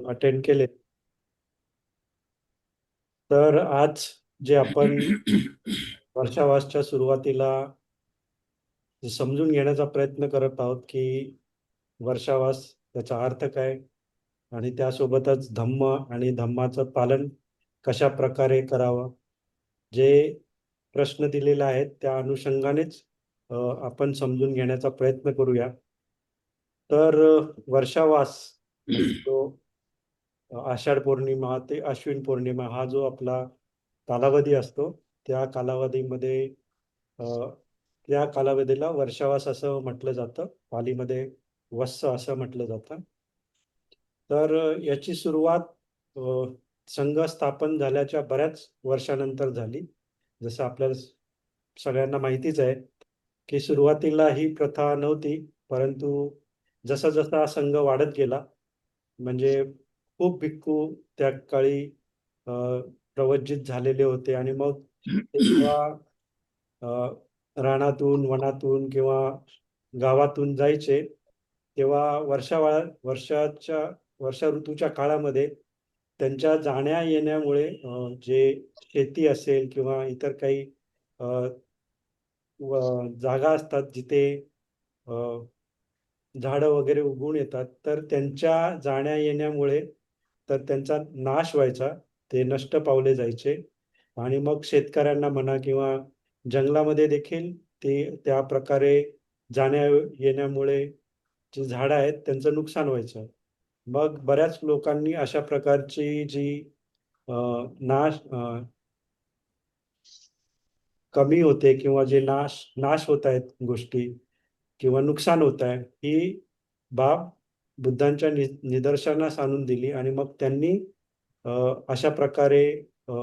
Attend केले. तर आज जे आपण वर्षावासच्या सुरुवातीला समजून घेण्याचा प्रयत्न करत आहोत की वर्षावास त्याचा अर्थ काय, आणि त्यासोबतच धम्म आणि धम्माचं पालन कशा प्रकारे करावं, जे प्रश्न दिलेले आहेत त्या अनुषंगानेच आपण समजून घेण्याचा प्रयत्न करूया. तर वर्षावास म्हणजे तो आषाढ पौर्णिमा ते अश्विन पौर्णिमा हा जो आपला कालावधी असतो, त्या कालावधीमध्ये अ, त्या कालावधीला वर्षावास असं म्हटलं जातं. पालीमध्ये वत्स असं म्हटलं जातं. तर याची सुरुवात अ, संघ स्थापन झाल्याच्या बऱ्याच वर्षानंतर झाली. जसं आपल्याला सगळ्यांना माहितीच आहे की सुरुवातीला ही प्रथा नव्हती, परंतु जसा जसा हा संघ वाढत गेला, म्हणजे खूप भिक्खू त्या काळी अ, प्रवज्जित झालेले होते, आणि मग ते जेव्हा अ, रानातून वनातून किंवा गावातून जायचे, तेव्हा वर्षा ऋतूच्या काळामध्ये त्यांच्या जाण्या येण्यामुळे जे शेती असेल किंवा इतर काही अ, जागा असतात जिथे अ, झाडं वगैरे उगवून येतात, तर त्यांच्या जाण्या येण्यामुळे तर त्यांचा नाश व्हायचा, ते नष्ट पावले जायचे. आणि मग शेतकऱ्यांना म्हणा किंवा जंगलामध्ये देखील ते त्या प्रकारे जाण्या येण्यामुळे जी झाडं आहेत त्यांचं नुकसान व्हायचं. मग बऱ्याच लोकांनी अशा प्रकारची जी अ, नाश कमी होते किंवा जे नाश नाश होत आहेत गोष्टी किंवा नुकसान होत आहे, ही बाब बुद्धांच्या निदर्शनास आणून दिली, आणि मग त्यांनी अ, अशा प्रकारे अ,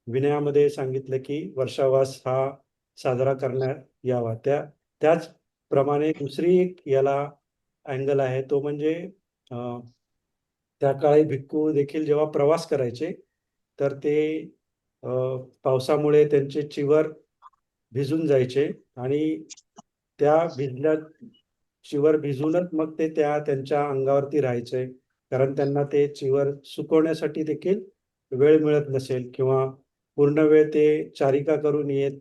विनयामध्ये सांगितलं की वर्षावास हा साजरा करण्यात यावा. त्याचप्रमाणे दुसरी एक याला अँगल आहे, तो म्हणजे अ, त्या काळी भिक्खू देखील जेव्हा प्रवास करायचे, तर ते अ, पावसामुळे त्यांचे चिवर भिजून जायचे, आणि त्या भिजल्या चिवर भिजूनच मग ते त्यांच्या अंगावरती राहायचे, कारण त्यांना ते चिवर सुकवण्यासाठी देखील वेळ मिळत नसेल, किंवा पूर्ण वेळ ते चारिका करून येत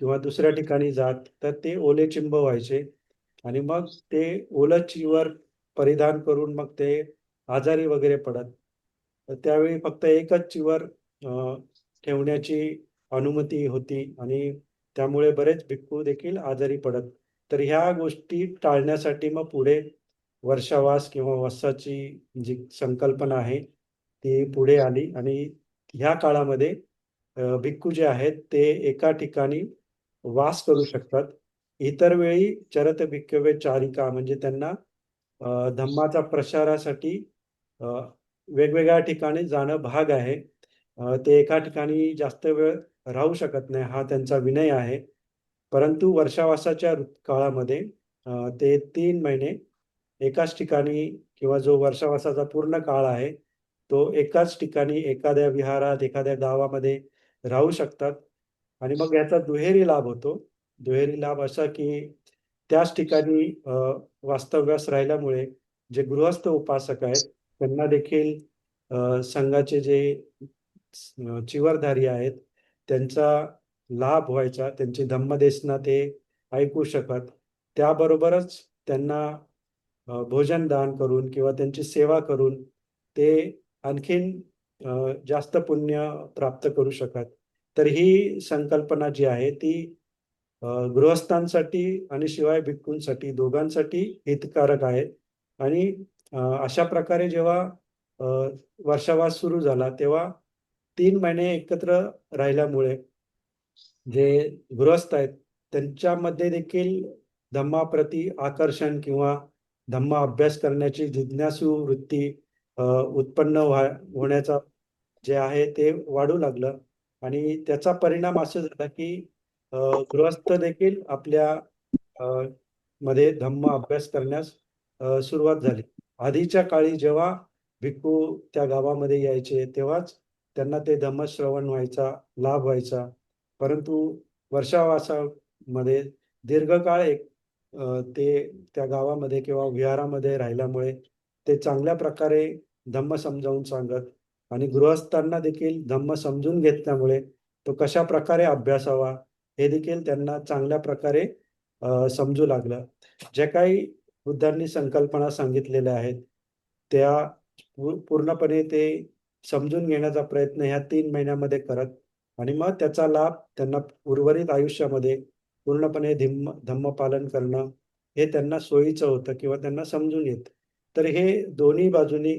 किंवा दुसऱ्या ठिकाणी जात, तर ते ओले चिंब व्हायचे, आणि मग ते ओलं चिवर परिधान करून मग ते आजारी वगैरे पडत. तर त्यावेळी फक्त एकच चिवर ठेवण्याची अनुमती होती, आणि त्यामुळे बरेच भिक्खू देखील आजारी पडत. तर ह्या गोष्टी टाळण्यासाठी मग पुढे वर्षावास किंवा वस्साची जी संकल्पना आहे ती पुढे आली, आणि ह्या काळामध्ये भिक्खू जे आहेत ते एका ठिकाणी वास करू शकतात. इतर वेळी चरत भिक्खवे चारिका, म्हणजे त्यांना धम्माचा प्रसारासाठी अ, वेगवेगळ्या ठिकाणी जाणं भाग आहे. ते एका ठिकाणी जास्त वेळ राहू शकत नाही, हा त्यांचा विनय आहे. परंतु वर्षावासाच्या काळामध्ये ते 3 महिने एकाच ठिकाणी, किंवा जो वर्षावासाचा पूर्ण काळ आहे तो एकाच ठिकाणी एखाद्या विहारात एखाद्या गावामध्ये राहू शकतात. आणि मग याचा दुहेरी लाभ होतो. दुहेरी लाभ असा की त्याच ठिकाणी वास्तव्यास राहिल्यामुळे जे गृहस्थ उपासक आहेत त्यांना देखील संघाचे जे चिवरधारी आहेत त्यांचा लाभ व्हायचा, त्यांची धम्मदेसना ते ऐकू शकत. त्याबरोबरच त्यांना भोजन दान करून किंवा त्यांची सेवा करून ते आणखीन जास्त पुण्य प्राप्त करू शकत. तर ही संकल्पना जी आहे ती गृहस्थांसाठी आणि शिवाय भिक्खूंसाठी दोघांसाठी हितकारक आहे. आणि अशा प्रकारे जेव्हा अ, वर्षावास सुरू झाला, तेव्हा 3 महिने एकत्र राहिल्यामुळे जे गृहस्थ आहेत त्यांच्यामध्ये देखील धम्माप्रती आकर्षण किंवा धम्म अभ्यास करण्याची जिज्ञासू वृत्ती उत्पन्न होण्याचा जे आहे ते वाढू लागलं. आणि त्याचा परिणाम असा झाला की अ, गृहस्थ देखील आपल्या अ, मध्ये धम्म अभ्यास करण्यास सुरुवात झाली. आधीच्या काळी जेव्हा भिक्खू त्या गावामध्ये यायचे तेव्हाच त्यांना ते धम्मश्रवण व्हायचा, लाभ व्हायचा. परंतु वर्षावासामध्ये दीर्घकाळ ते त्या गावामध्ये किंवा विहारामध्ये राहिल्यामुळे ते चांगल्या प्रकारे धम्म समजावून सांगत आणि गृहस्थांना देखील धम्म समजून घेतल्यामुळे तो कशा प्रकारे अभ्यासावा हे देखील त्यांना चांगल्या प्रकारे समजू लागलं. ज्या काही बुद्धांनी संकल्पना सांगितलेल्या आहेत, त्या पूर्णपणे ते समजून घेण्याचा प्रयत्न ह्या 3 महिन्यामध्ये करत आणि मग त्याचा लाभ त्यांना उर्वरित आयुष्यामध्ये पूर्णपणे धम्म पालन करणं हे त्यांना सोयीचं होतं किंवा त्यांना समजून येतं. तर हे दोन्ही बाजूनी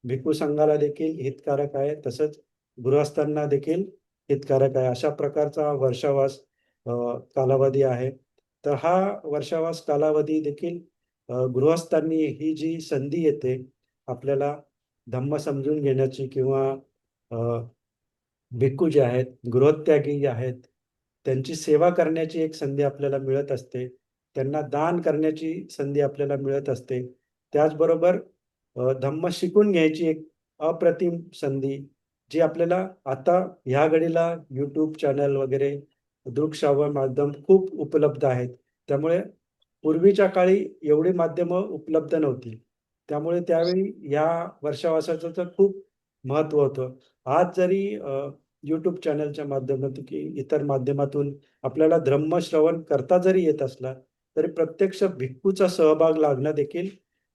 भिक्खू संघाला देखील हितकारक आहे, तसंच गृहस्थांना देखील हितकारक आहे. अशा प्रकारचा वर्षावास कालावधी आहे. तर हा वर्षावास कालावधी देखील गृहस्थांनी ही जी संधी येते आपल्याला धम्म समजून घेण्याची किंवा अ, भिक्खू जे आहेत, गृहत्यागी जे आहेत, त्यांची सेवा करण्याची एक संधी आपल्याला मिळत असते. त्यांना दान करण्याची संधी आपल्याला मिळत असते. त्याचबरोबर धम्म शिकून घ्यायची एक अप्रतिम संधी, जी आपल्याला आता ह्या घडीला YouTube चॅनल वगैरे, दृकश्राव्य माध्यम खूप उपलब्ध आहेत. त्यामुळे पूर्वीच्या काळी एवढी माध्यमं उपलब्ध नव्हती. त्यामुळे त्यावेळी या वर्षावासाचं तर खूप महत्त्व होतं. आज जरी YouTube चॅनलच्या माध्यमातून की इतर माध्यमातून आपल्याला धम्मश्रवण करता जरी येत असला, तरी प्रत्यक्ष भिक्खूचा सहभाग लागणं देखील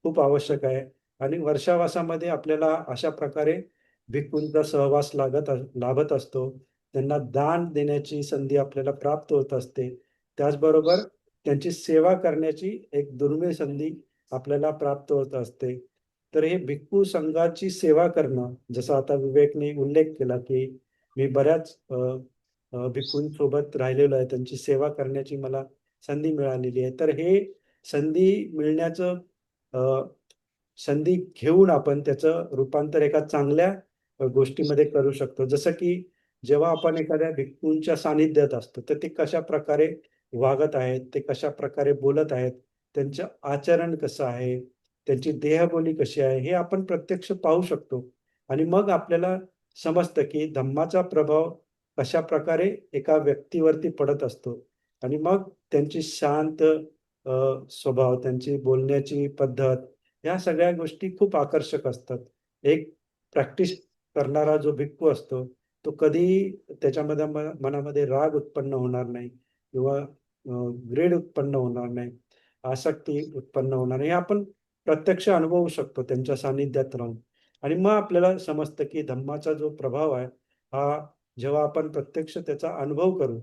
खूप आवश्यक आहे. आणि वर्षावासामध्ये आपल्याला अशा प्रकारे भिक्खूंचा सहवास लाभत असतो. त्यांना दान देण्याची संधी आपल्याला प्राप्त होत असते. त्याचबरोबर त्यांची सेवा करण्याची एक दुर्मिळ संधी आपल्याला प्राप्त होत असते. तर हे भिक्खू संघाची सेवा करणं, जसं आता विवेकने उल्लेख केला, की मी बऱ्याच भिक्खूंसोबत राहिलेलो आहे. त्यांची सेवा करण्याची मला संधी मिळालेली आहे. तर हे संधी मिळण्याचं अ, संधी घेऊन आपण त्याचं रूपांतर एका चांगल्या गोष्टीमध्ये करू शकतो. जसं की जेव्हा आपण एखाद्या भिक्खूंच्या सानिध्यात असतो, तर ते कशाप्रकारे वागत आहेत, ते कशाप्रकारे बोलत आहेत, त्यांचं आचरण कसं आहे, त्यांची देहबोली कशी आहे, हे आपण प्रत्यक्ष पाहू शकतो. आणि मग आपल्याला समजतं की धम्माचा प्रभाव कशाप्रकारे एका व्यक्तीवरती पडत असतो. आणि मग त्यांची शांत स्वभाव, त्यांची बोलण्याची पद्धत, ह्या सगळ्या गोष्टी खूप आकर्षक असतात. एक प्रॅक्टिस करणारा जो भिक्खू असतो, तो कधीही त्याच्यामध्ये मनामध्ये राग उत्पन्न होणार नाही किंवा ग्रीड उत्पन्न होणार नाही, आसक्ती उत्पन्न होणार नाही. हे आपण प्रत्यक्ष अनुभवू शकतो त्यांच्या सानिध्यात राहून. आणि मग आपल्याला समजतं की धम्माचा जो प्रभाव आहे, हा जेव्हा आपण प्रत्यक्ष त्याचा अनुभव करू,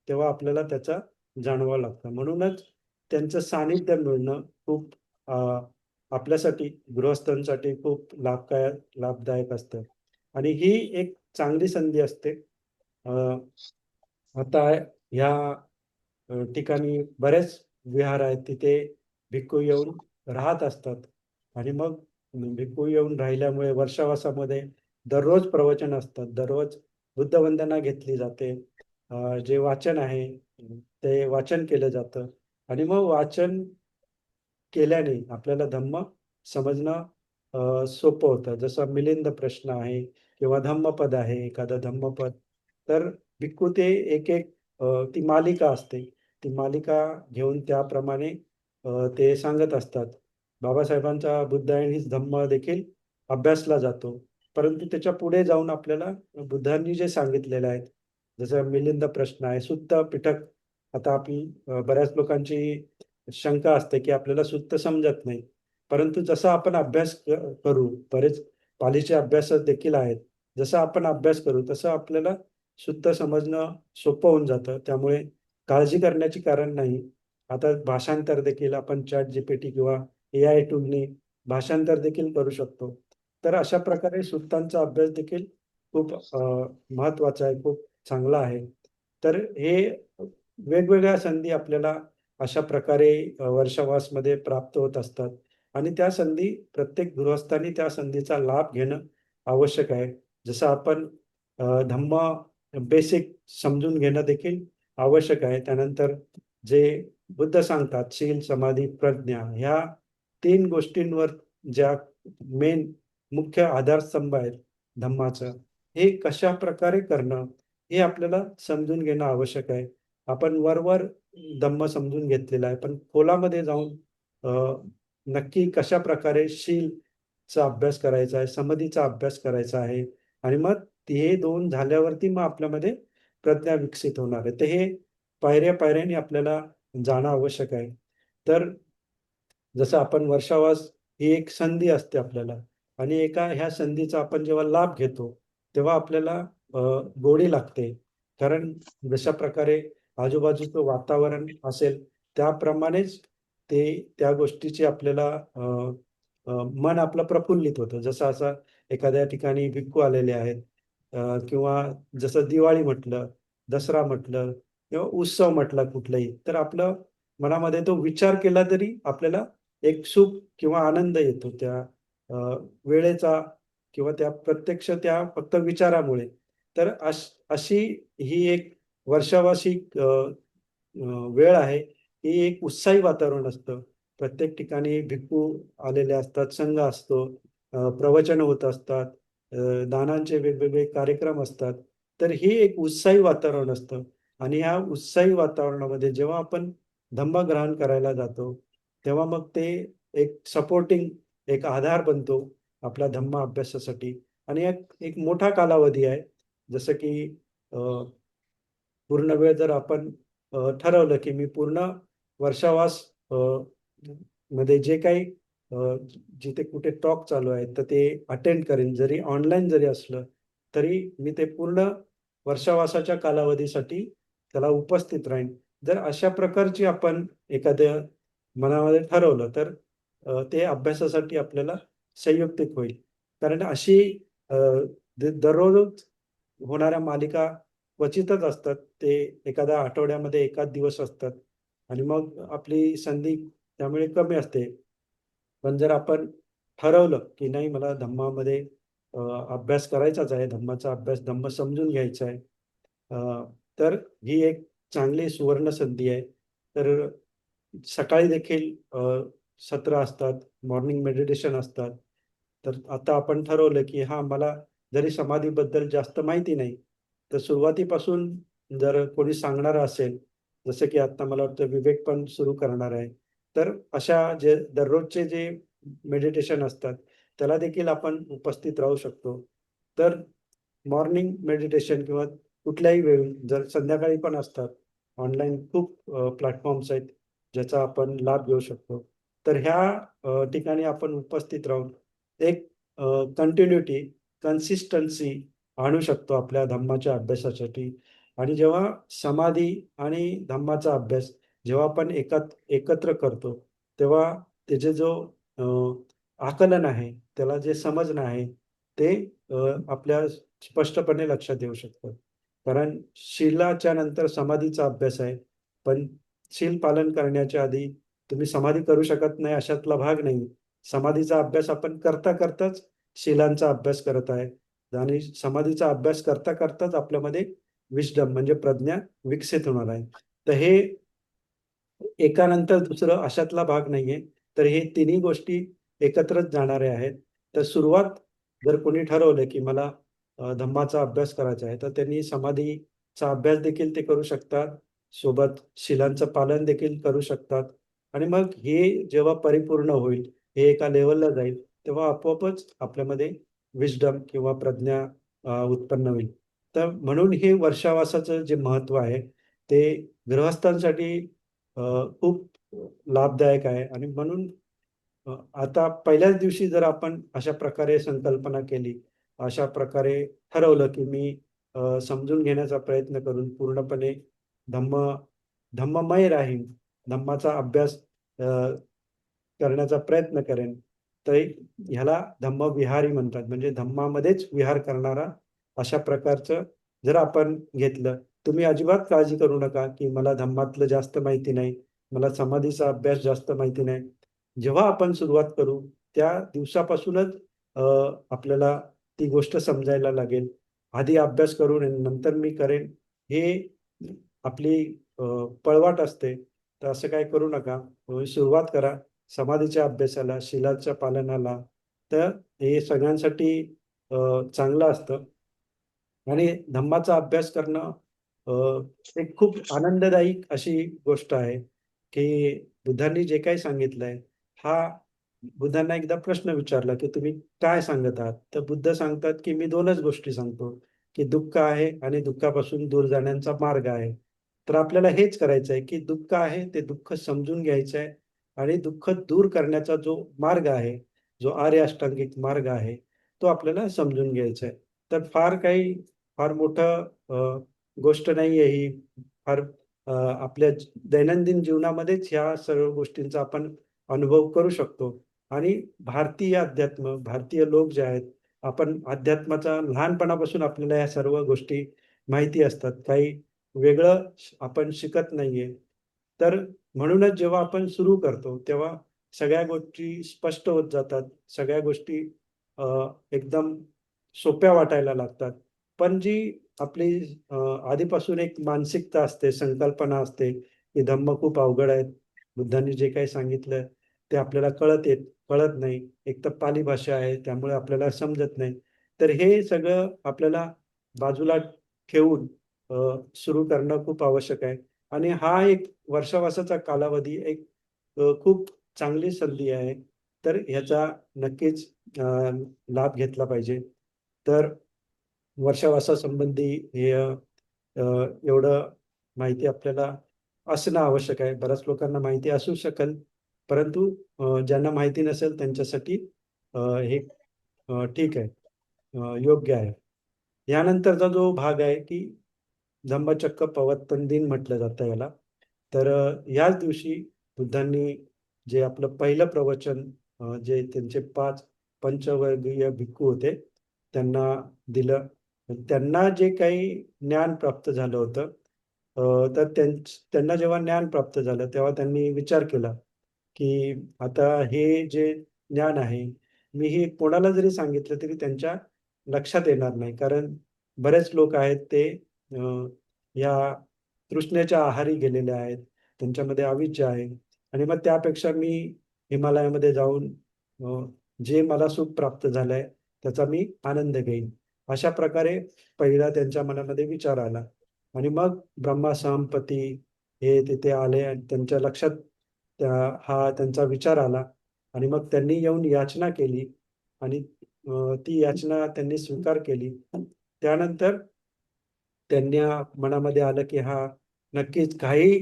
तेव्हा आपल्याला त्याचा जाणवावा लागतं. म्हणूनच त्यांचं सानिध्य मिळणं खूप आपल्यासाठी, गृहस्थांसाठी खूप लाभदायक असतं. आणि ही एक चांगली संधी असते. अ, आता ह्या ठिकाणी बरेच विहार आहेत. तिथे भिक्खू येऊन राहत असतात आणि मग भिक्खू येऊन राहिल्यामुळे वर्षावासामध्ये दररोज प्रवचन असतात. दररोज बुद्धवंदना घेतली जाते. जे वाचन आहे, ते वाचन केलं जातं आणि मग वाचन केल्याने आपल्याला धम्म समजणं सोपं होतं. जसं मिलिंद प्रश्न आहे किंवा धम्मपद आहे, एखादं धम्मपद. तर भिक्खू ते एक-एक ती मालिका असते. ती मालिका घेऊन त्याप्रमाणे ते सांगत असतात. बाबासाहेबांचा बुद्धायनीच धम्म देखील अभ्यासला जातो. परंतु त्याच्या पुढे जाऊन आपल्याला बुद्धांनी जे सांगितलेलं आहे, जसं मिलिंद प्रश्न आहे, सुत्त पिटक. आता आपली बऱ्याच लोकांची शंका असते, की आपल्याला सुत्त समजत नाही. परंतु जसा आपण अभ्यास करू, बरेच पालीचे अभ्यास देखील आहेत. जसा आपण अभ्यास करू, तसं आपल्याला सुत्त समजणं सोपं होऊन जातं. त्यामुळे काळजी करण्याची कारण नाही. आता भाषांतर देखील आपण ChatGPT किंवा AI टूलनी भाषांतर देखील करू शकतो. तर अशा प्रकारे सुत्तांचा अभ्यास देखील खूप महत्त्वाचा आहे, खूप चांगला आहे. तर हे वेगवेगळ्या संधी आपल्याला अशा प्रकारे वर्षावासमध्ये प्राप्त होत असतात आणि त्या संधी प्रत्येक गृहस्थांनी त्या संधीचा लाभ घेणं आवश्यक आहे. जसं आपण धम्म बेसिक समजून घेणं देखील आवश्यक आहे. त्यानंतर जे बुद्ध सांगतात, शील, समाधी, प्रज्ञा ह्या 3 गोष्टींवर ज्या मेन मुख्य आधारस्तंभ आहेत धम्माचं, हे कशाप्रकारे करणं, हे आपल्याला समजून घेणं आवश्यक आहे. आपण वरवर धम्म समजून घेतलेला आहे, पण खोलामध्ये जाऊन नक्की कशाप्रकारे शील चा अभ्यास करायचा आहे, समाधीचा अभ्यास करायचा आहे. आणि मग हे दोन झाल्यावरती मग आपल्यामध्ये प्रज्ञा विकसित होणार आहे. तर हे पायऱ्या पायऱ्याने आपल्याला जाणं आवश्यक आहे. तर जसं आपण वर्षावास ही एक संधी असते आपल्याला, आणि ह्या संधीचा आपण जेव्हा लाभ घेतो तेव्हा आपल्याला अ, गोडी लागते. कारण जशा प्रकारे आजूबाजूचं वातावरण असेल त्याप्रमाणेच ते त्या गोष्टीची आपल्याला अ, अ, मन आपलं प्रफुल्लित होतं. जसं असं एखाद्या ठिकाणी भिक्खू आलेले आहेत, किंवा जसं दिवाळी म्हटलं, दसरा म्हटलं किंवा उत्सव म्हटला कुठलाही, तर आपलं मनामध्ये तो विचार केला तरी आपल्याला एक सुख किंवा आनंद येतो त्या अ, वेळेचा, किंवा त्या प्रत्यक्ष त्या फक्त विचारामुळे. तर अशी ही एक वर्षावासी वेळ आहे. ही एक उत्साही वातावरण असतं. प्रत्येक ठिकाणी भिक्खू आलेले असतात, संघ असतो, प्रवचन होत असतात, दानांचे वेगवेगळे कार्यक्रम असतात. तर हे एक उत्साही वातावरण असतं. आणि ह्या उत्साही वातावरणामध्ये जेव्हा आपण धम्म ग्रहण करायला जातो, तेव्हा मग ते एक सपोर्टिंग, एक आधार बनतो आपल्या धम्म अभ्यासासाठी. आणि एक एक मोठा कालावधी आहे. जसं की अ, पूर्ण वेळ जर आपण ठरवलं की मी पूर्ण वर्षावास मध्ये जे काही अ, जिथे कुठे टॉक चालू आहे तर ते अटेंड करेन, जरी ऑनलाईन जरी असलं तरी मी ते पूर्ण वर्षावासाच्या कालावधीसाठी त्याला उपस्थित राहीन. जर अशा प्रकारची आपण एखाद्या मनामध्ये ठरवलं तर ते अभ्यासासाठी आपल्याला संयुक्तिक होईल. कारण अशी अ, दररोज होणाऱ्या मालिका क्वचितच असतात. ते एखाद्या आठवड्यामध्ये एखाद दिवस असतात आणि मग आपली संधी त्यामुळे कमी असते. पण जर आपण ठरवलं, की नाही मला धम्मामध्ये अ, अभ्यास करायचाच आहे, धम्माचा अभ्यास, धम्म समजून घ्यायचा आहे. अ, तर ही एक चांगली सुवर्ण संधी आहे. तर सकाळी देखील सत्र असतात, मॉर्निंग मेडिटेशन असतात. तर आता आपण ठरवलं, की हां, मला जरी समाधीबद्दल जास्त माहिती नाही, तर सुरुवातीपासून जर कोणी सांगणारं असेल, जसं की आता मला वाटतं विवेक पण सुरू करणार आहे. तर अशा जे दररोजचे जे मेडिटेशन असतात, त्याला देखील आपण उपस्थित राहू शकतो. तर मॉर्निंग मेडिटेशन किंवा कुठल्याही वेळी जर संध्याकाळी पण असतात. ऑनलाईन खूप प्लॅटफॉर्म्स आहेत, ज्याचा आपण लाभ घेऊ शकतो. तर ह्या ठिकाणी आपण उपस्थित राहून एक कंटिन्यूटी, कन्सिस्टन्सी आणू शकतो आपल्या धम्माच्या अभ्यासासाठी. आणि जेव्हा समाधी आणि धम्माचा अभ्यास जेव्हा आपण एकत्र करतो, तेव्हा त्याचे जो अ, आकलन आहे, त्याला जे समजणं आहे, ते आपल्या स्पष्टपणे लक्षात येऊ शकतं. कारण शीलाच्या नंतर समाधीचा अभ्यास आहे. पण शील पालन करण्याच्या आधी तुम्ही समाधी करू शकत नाही अशातला भाग नाही. समाधीचा अभ्यास आपण करताच शीलांचा अभ्यास करत आहे. आणि समाधीचा अभ्यास करताच आपल्यामध्ये विस्डम म्हणजे प्रज्ञा विकसित होणार आहे. तर हे एकानंतर दुसरं अशातला भाग नाहीये. तर हे तिन्ही गोष्टी एकत्रच जाणाऱ्या आहेत. तर सुरुवात जर कोणी ठरवलं, की मला धम्माचा अभ्यास करायचा आहे, तर त्यांनी समाधीचा अभ्यास देखील ते करू शकतात. सोबत शिलांचं पालन देखील करू शकतात. आणि मग हे जेव्हा परिपूर्ण होईल, हे एका लेव्हलला जाईल, तेव्हा आपोआपच आपल्यामध्ये विस्डम किंवा प्रज्ञा उत्पन्न होईल. तर म्हणून हे वर्षावासाचं जे महत्त्व आहे, ते गृहस्थांसाठी अ, खूप लाभदायक आहे. आणि म्हणून आता पहिल्याच दिवशी जर आपण अशा प्रकारे संकल्पना केली, अशा प्रकारे ठरवलं, की मी समजून घेण्याचा प्रयत्न करून पूर्णपणे धम्म धम्ममय राहीन, धम्माचा अभ्यास अ, करण्याचा प्रयत्न करेन. तर ह्याला धम्मविहारी म्हणतात. म्हणजे धम्मामध्येच विहार करणारा अशा प्रकारचं जर आपण घेतलं, तुम्ही अजिबात काळजी करू नका, की मला धम्मातलं जास्त माहिती नाही, मला समाधीचा अभ्यास जास्त माहिती नाही. जेव्हा आपण सुरुवात करू, त्या दिवसापासूनच अ, आपल्याला ती गोष्ट समजायला लागेल. आधी अभ्यास करून आणि नंतर मी करेन, हे आपली अ, पळवाट असते. तर असं काही करू नका. सुरुवात करा समाधीच्या अभ्यासाला, शीलाच्या पालनाला. तर हे सगळ्यांसाठी अ, चांगलं असतं. आणि धम्माचा अभ्यास करणं अ, एक खूप आनंददायी अशी गोष्ट आहे, की बुद्धांनी जे काही सांगितलंय, हा बुद्धांना एकदा प्रश्न विचारला की तुम्ही काय सांगत आहात? तर बुद्ध सांगतात की मी दोनच गोष्टी सांगतो, की दुःख आहे आणि दुःखापासून दूर जाण्याचा मार्ग आहे. तर आपल्याला हेच करायचं आहे, की दुःख आहे ते दुःख समजून घ्यायचं आहे आणि दुःख दूर करण्याचा जो मार्ग आहे, जो आर्य अष्टांगिक मार्ग आहे, तो आपल्याला समजून घ्यायचा आहे. तर फार मोठं गोष्ट नाहीये ही. फार आपल्या दैनंदिन जीवनामध्येच ह्या सर्व गोष्टींचा आपण अनुभव करू शकतो. आणि भारतीय अध्यात्म, भारतीय लोक जे आहेत, आपण अध्यात्माचा लहानपणापासून आपल्याला या सर्व गोष्टी माहिती असतात. काही वेगळं आपण शिकत नाहीये. तर म्हणूनच जेव्हा आपण सुरू करतो, तेव्हा सगळ्या गोष्टी स्पष्ट होत जातात. सगळ्या गोष्टी अ, एकदम सोप्या वाटायला लागतात. पण जी आपली अ, आधीपासून एक मानसिकता असते, संकल्पना असते, की धम्म खूप अवघड आहेत. बुद्धांनी जे काही सांगितलं ते आपल्याला कळत नाही. एक तर पाली भाषा आहे, त्यामुळे आपल्याला समजत नाही. तर हे सगळं आपल्याला बाजूला ठेवून सुरू करणं खूप आवश्यक आहे. आणि हा एक वर्षावासाचा कालावधी एक खूप चांगली संधी आहे. तर ह्याचा नक्कीच अ, लाभ घेतला पाहिजे. तर वर्षावासासंबंधी हे एवढं माहिती आपल्याला असणं आवश्यक आहे. बऱ्याच लोकांना माहिती असू शकेल, परंतु ज्यांना माहिती नसेल त्यांच्यासाठी हे ठीक आहे, योग्य आहे. यानंतरचा जो भाग आहे, की धम्मचक्र प्रवर्तन दिन म्हटलं जातं याला. तर याच दिवशी बुद्धांनी जे आपलं पहिलं प्रवचन जे त्यांचे 5 पंचवर्गीय भिक्खू होते, त्यांना दिलं. त्यांना जे काही ज्ञान प्राप्त झालं होतं, तर त्यांना जेव्हा ज्ञान प्राप्त झालं, तेव्हा त्यांनी विचार केला, की आता हे जे ज्ञान आहे, मी हे कोणाला जरी सांगितलं तरी त्यांच्या लक्षात येणार नाही. कारण बरेच लोक आहेत ते या तृष्णेच्या आहारी गेलेले आहेत. त्यांच्यामध्ये अविद्या आहे आणि मग त्यापेक्षा मी हिमालयामध्ये जाऊन अ, जे मला सुख प्राप्त झालंय, त्याचा मी आनंद घेईन. अशा प्रकारे पहिला त्यांच्या मनामध्ये विचार आला आणि मग ब्रह्मा संपत्ती हे तिथे आले आणि त्यांच्या लक्षात हा त्यांचा विचार आला आणि मग त्यांनी येऊन याचना केली आणि ती याचना त्यांनी स्वीकार केली. त्यानंतर त्यांच्या मनामध्ये आलं, की हा नक्कीच काही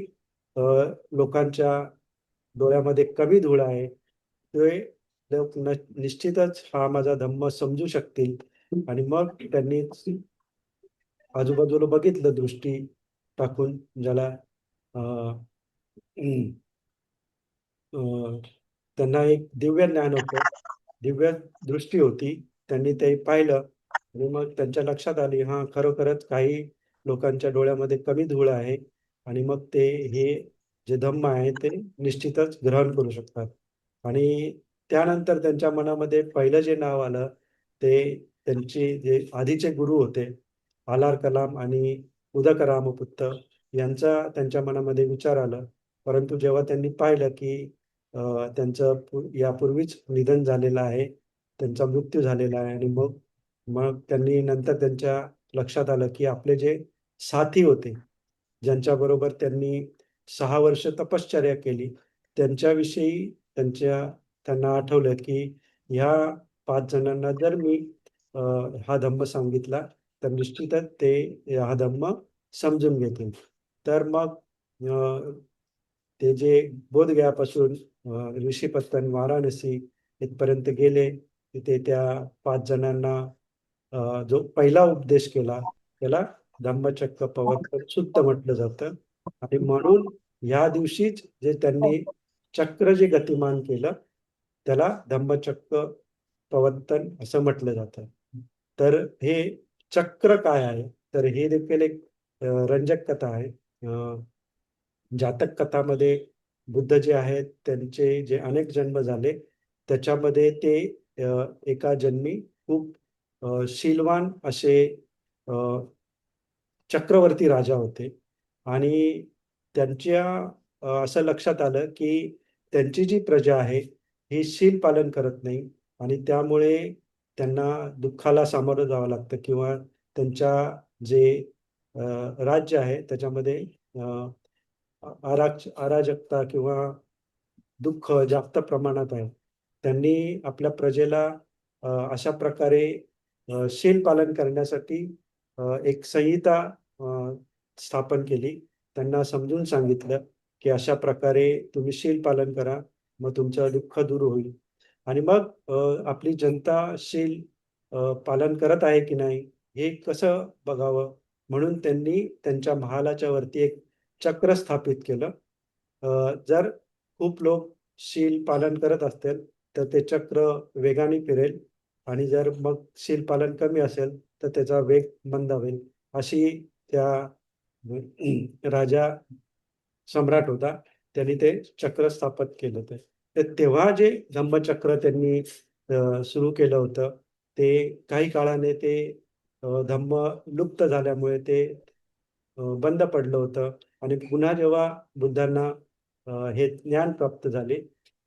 अ, लोकांच्या डोळ्यामध्ये कमी धूळ आहे. ते लोक निश्चितच हा माझा धम्म समजू शकतील आणि मग त्यांनी आजूबाजूला बघितलं दृष्टी टाकून ज्याला अ, अ, त्यांना एक दिव्य ज्ञान होतं, दिव्य दृष्टी होती. त्यांनी ते पाहिलं आणि मग त्यांच्या लक्षात आली, हां, खरोखरच काही लोकांच्या डोळ्यामध्ये कमी धूळ आहे आणि मग ते हे जे धम्म आहे ते निश्चितच ग्रहण करू शकतात. आणि त्यानंतर त्यांच्या मनामध्ये पहिलं जे नाव आलं, ते त्यांचे जे आधीचे गुरु होते, आलार कलाम आणि उदक रामपुत्त यांचा त्यांच्या मनामध्ये विचार आला. परंतु जेव्हा त्यांनी पाहिलं, की त्यांचं यापूर्वीच निधन झालेलं आहे, त्यांचा मृत्यू झालेला आहे आणि मग मग त्यांनी नंतर त्यांच्या लक्षात आलं, की आपले जे साथी होते, ज्यांच्याबरोबर त्यांनी 6 वर्ष तपश्चर्या केली, त्यांच्याविषयी त्यांना आठवलं, की ह्या 5 जणांना जर मी अ, हा धम्म सांगितला, तर निश्चितच ते हा धम्म समजून घेतील. तर मग ते जे बोधगयापासून ऋषीपत्तन, वाराणसी इथपर्यंत गेले. तिथे त्या 5 जणांना जो पहिला उपदेश केला, त्याला धम्मचक्र प्रवर्तन सुत्त म्हटलं जातं. आणि म्हणून ह्या दिवशीच जे त्यांनी चक्र जे गतिमान केलं, त्याला धम्मचक्र प्रवर्तन असं म्हटलं जातं. तर हे चक्र काय आहे? तर हे देखील एक रंजक कथा आहे. जातक कथामध्ये बुद्ध जे आहेत, त्यांचे जे अनेक जन्म झाले, त्याच्यामध्ये ते एका जन्मी खूप शीलवान असे अ, चक्रवर्ती राजा होते आणि त्यांच्या असं लक्षात आलं, की त्यांची जी प्रजा आहे, ही शील पालन करत नाही आणि त्यामुळे त्यांना दुःखाला सामोरं जावं लागतं किंवा त्यांच्या जे अ, राज्य आहे त्याच्यामध्ये अ, अराजकता किंवा दुःख जास्त प्रमाणात आहे. त्यांनी आपल्या प्रजेला अशा प्रकारे शील पालन करण्यासाठी एक संहिता स्थापन केली. त्यांना समजून सांगितलं की अशा प्रकारे तुम्ही शील पालन करा, मग तुमचं दुःख दूर होईल. आणि मग आपली जनता शील पालन करत आहे की नाही हे कसं बघावं, म्हणून त्यांनी त्यांच्या महालाच्या वरती एक चक्र स्थापित केलं. जर खूप लोक शील पालन करत असतील तर ते चक्र वेगाने फिरेल, आणि जर मग शील पालन कमी असेल तर त्याचा वेग मंद होईल. अशी त्या राजा सम्राट होता, त्यांनी ते चक्र स्थापित केलं होतं. तर तेव्हा जे धम्मचक्र त्यांनी सुरू केलं होतं, ते काही काळाने ते धम्म लुप्त झाल्यामुळे ते बंद पडलं होतं. आणि पुन्हा जेव्हा बुद्धांना हे ज्ञान प्राप्त झाले,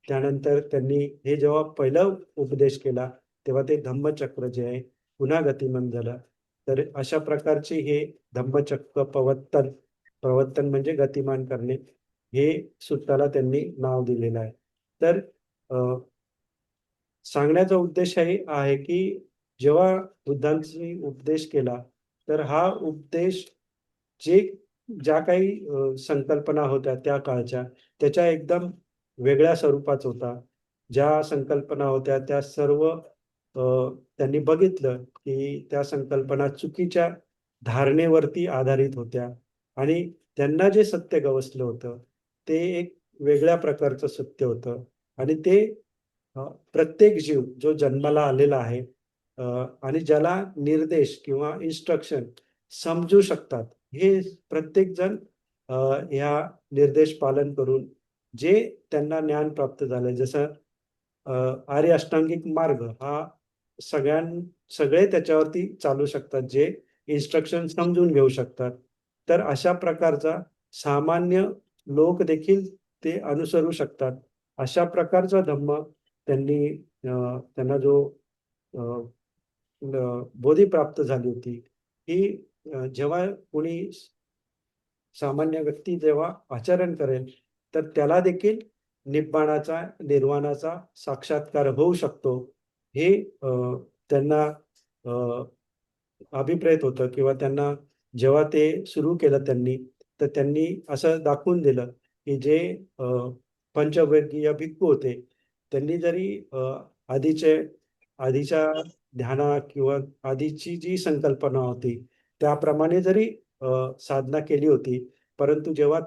त्यानंतर त्यांनी हे जेव्हा पहिला उपदेश केला, तेव्हा ते धम्मचक्र जे आहे पुन्हा गतिमान झालं. तर अशा प्रकारचे हे धम्मचक्र प्रवर्तन, प्रवर्तन म्हणजे गतिमान करणे, हे सूत्राला त्यांनी नाव दिलेलं आहे. तर सांगण्याचा उद्देश हे आहे की जेव्हा बुद्धांनी उपदेश केला, तर हा उपदेश जे ज्या काही संकल्पना होत्या त्या काळच्या, त्याच्या एकदम वेगळ्या स्वरूपाचा होता. ज्या संकल्पना होत्या त्या सर्व त्यांनी बघितलं की त्या संकल्पना चुकीच्या धारणेवरती आधारित होत्या, आणि त्यांना जे सत्य गवसलं होतं ते एक वेगळ्या प्रकारचं सत्य होतं. आणि ते प्रत्येक जीव जो जन्माला आलेला आहे आणि ज्याला निर्देश किंवा इन्स्ट्रक्शन समजू शकतात, हे प्रत्येक जण ह्या निर्देश पालन करून जे त्यांना ज्ञान प्राप्त झालंय, जसं आर्य अष्टांगिक मार्ग हा सगळे त्याच्यावरती चालू शकतात, जे इन्स्ट्रक्शन समजून घेऊ शकतात. तर अशा प्रकारचा सामान्य लोक देखील ते अनुसरू शकतात. अशा प्रकारचा धम्म त्यांना जो बोधी प्राप्त झाली होती, ही जेव्हा कोणी सामान्य व्यक्ती जेव्हा आचरण करेल, तर त्याला देखील निब्बाणाचा, निर्वाणाचा साक्षात्कार होऊ शकतो. हे त्यांना अ, अभिप्रेत होतं, किंवा त्यांना जेव्हा ते सुरू केलं त्यांनी, तर त्यांनी असं दाखवून दिलं की जे अ, पंचवर्गीय भिक्खू होते, त्यांनी जरी आधीचे आधीच्या ध्याना किंवा आधीची जी संकल्पना होती त्याप्रमाणे जरी साधना केली होती, परंतु जेव्हा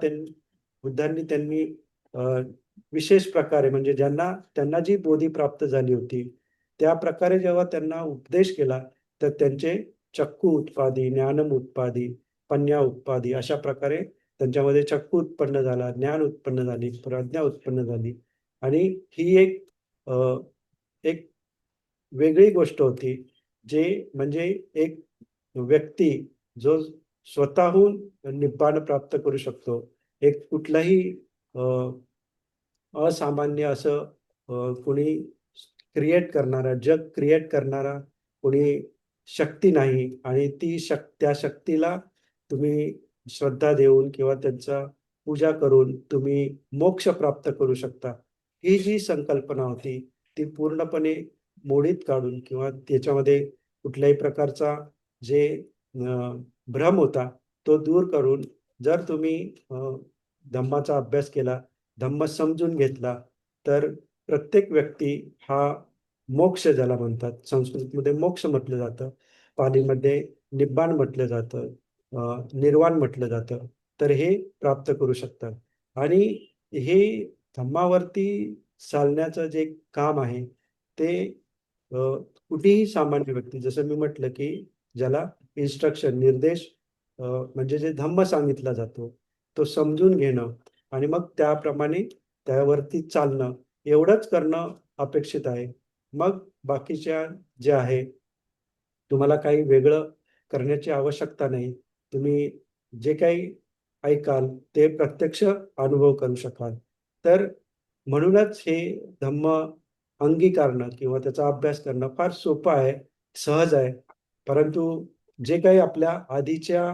बुद्धांनी त्यांनी अ, विशेष प्रकारे म्हणजे ज्यांना त्यांना जी बोधी प्राप्त झाली होती त्या प्रकारे जेव्हा त्यांना उपदेश केला, तर त्यांचे चक्कू उत्पादी, ज्ञानम उत्पादी, पඤ्ञा उत्पादी अशा प्रकारे त्यांच्यामध्ये चक्कू उत्पन्न झाला, ज्ञान उत्पन्न झाली, प्रज्ञा उत्पन्न झाली. आणि ही अ, एक वेगळी गोष्ट होती, जे म्हणजे एक व्यक्ती जो स्वतःहून निब्बाण प्राप्त करू शकतो. एक कुठलाही अ, असामान्य असं कोणी क्रिएट करणारा, जग क्रिएट करणारा कोणी शक्ती नाही, आणि ती त्या शक्तीला तुम्ही श्रद्धा देऊन किंवा त्यांचा पूजा करून तुम्ही मोक्ष प्राप्त करू शकता. ही जी संकल्पना होती ती पूर्णपणे मोडीत काढून किंवा त्याच्यामध्ये कुठल्याही प्रकारचा जे भ्रम होता तो दूर करून, जर तुम्ही धम्माचा अभ्यास केला, धम्म समजून घेतला, तर प्रत्येक व्यक्ती हा मोक्ष ज्याला म्हणतात, संस्कृतमध्ये मोक्ष म्हटलं जातं, पालीमध्ये निब्बाण म्हटलं जातं, निर्वाण म्हटलं जातं, तर हे प्राप्त करू शकतात. आणि हे धम्मावरती चालण्याचं जे काम आहे ते अ, कुठेही सामान्य व्यक्ती, जसं मी म्हटलं की ज्याला इन्स्ट्रक्शन, निर्देश म्हणजे जे धम्म सांगितला जातो तो समजून घेणं आणि मग त्याप्रमाणे त्यावरती चालणं, एवढंच करणं अपेक्षित आहे. मग बाकीच्या जे आहे, तुम्हाला काही वेगळं करण्याची आवश्यकता नाही. तुम्ही जे काही ऐकाल ते प्रत्यक्ष अनुभव करू शकाल. तर म्हणूनच हे धम्म अंगीकारणं किंवा त्याचा अभ्यास करणं फार सोपं आहे, सहज आहे. परंतु जे काही आपल्या आधीच्या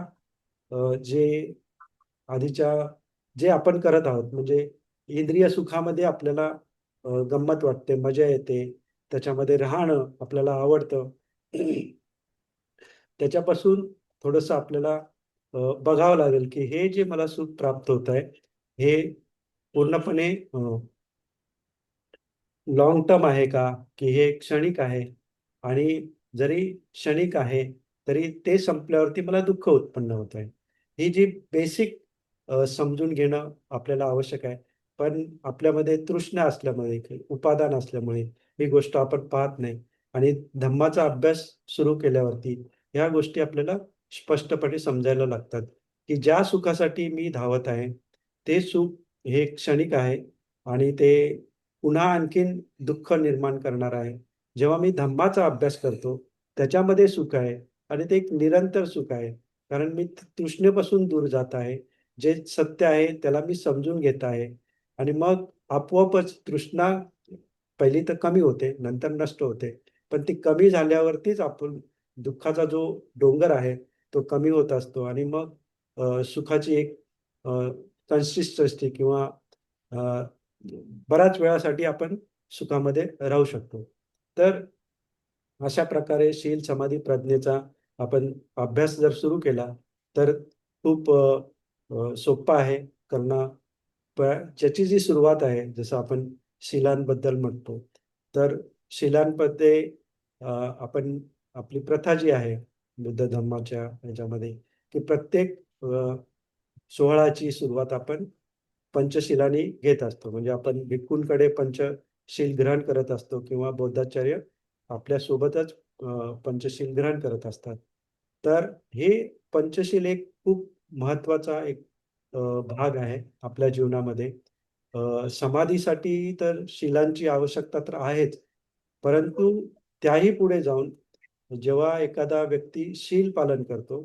जे आधीच्या जे आपण करत आहोत, म्हणजे इंद्रिय सुखामध्ये आपल्याला गंमत वाटते, मजा येते, त्याच्यामध्ये राहणं आपल्याला आवडतं. त्याच्यापासून थोडंसं आपल्याला बघावं लागेल, की हे जे मला सुख प्राप्त होत आहे, हे पूर्णपणे लाँग टर्म आहे का? की हे क्षणिक आहे? आणि जरी क्षणिक आहे, तरी ते संपल्यावरती मला दुःख उत्पन्न होत आहे. ही जी बेसिक समजून घेणं आपल्याला आवश्यक आहे. पण आपल्यामध्ये तृष्णा असल्यामुळे, उपादान असल्यामुळे ही गोष्ट आपण पाहत नाही. आणि धम्माचा अभ्यास सुरू केल्यावरती ह्या गोष्टी आपल्याला स्पष्टपणे समजायला लागतात, की ज्या सुखासाठी मी धावत आहे, ते सुख हे क्षणिक आहे आणि ते पुन्हा आणखीन दुःख निर्माण करणार आहे. जेव्हा मी धम्माचा अभ्यास करतो, त्याच्यामध्ये सुख आहे आणि ते एक निरंतर सुख आहे. कारण मी तृष्णेपासून दूर जात आहे. जे सत्य आहे त्याला मी समजून घेत आहे आणि मग आपोआपच तृष्णा पहिली तर कमी होते, नंतर नष्ट होते. पण ती कमी झाल्यावरतीच आपण दुःखाचा जो डोंगर आहे, तो कमी होत असतो आणि मग सुखाची एक कन्सिस्टन्सी किंवा अ, बऱ्याच वेळासाठी आपण सुखामध्ये राहू शकतो. तर अशा प्रकारे शील, समाधी, प्रज्ञेचा आपण अभ्यास जर सुरू केला, तर खूप सोप्पं आहे करणं. प ज्याची जी सुरुवात आहे, जसं आपण शीलांबद्दल म्हणतो, तर शीलांमध्ये आपण आपली प्रथा जी आहे, बुद्ध धर्माच्या ह्याच्यामध्ये, की प्रत्येक 16ची सुरुवात आपण पंचशिलानी घेत असतो. म्हणजे आपण भिक्खूंकडे पंचशील ग्रहण करत असतो किंवा बौद्धाचार्य आपल्यासोबतच पंचशील ग्रहण करत असतात. तर हे पंचशील एक खूप महत्वाचा एक भाग आहे आपल्या जीवनामध्ये. समाधीसाठी तर शिलांची आवश्यकता तर आहेच, परंतु त्याही पुढे जाऊन जेव्हा एखादा व्यक्ती शील पालन करतो,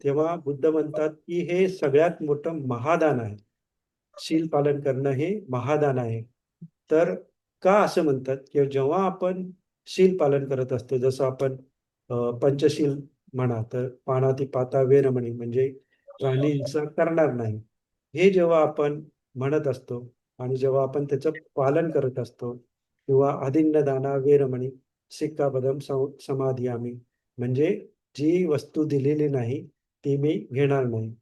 तेव्हा बुद्ध म्हणतात, की हे सगळ्यात मोठं महादान आहे. शील पालन करणं हे महादान आहे. तर का असं म्हणतात, की जेव्हा आपण शील पालन करत असतो, जसं आपण पंचशील म्हणा, तर पानातिपाता वेरमणी म्हणजे प्राणी हिंसा करणार नाही. हे जेव्हा आपण म्हणत असतो आणि जेव्हा आपण त्याचं पालन करत असतो किंवा अदिन्नदाना वेरमणी सिक्कापदम समाधियामी म्हणजे जी वस्तू दिलेली नाही, ती मी घेणार नाही.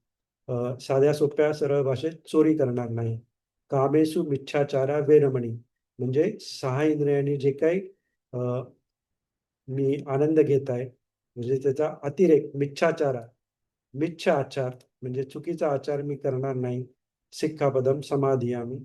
साध्या सोप्या सरळ भाषेत चोरी करणार नाही. कामेषु मिच्छाचारा वेरमणी म्हणजे 6 इंद्रियांनी जे काही अ, मी आनंद घेत आहे, म्हणजे त्याचा अतिरेक मिच्छाचार मिथ्या आचार म्हणजे चुकीचा आचार मी करणार नाही. सिक्खापदम समाधियामी.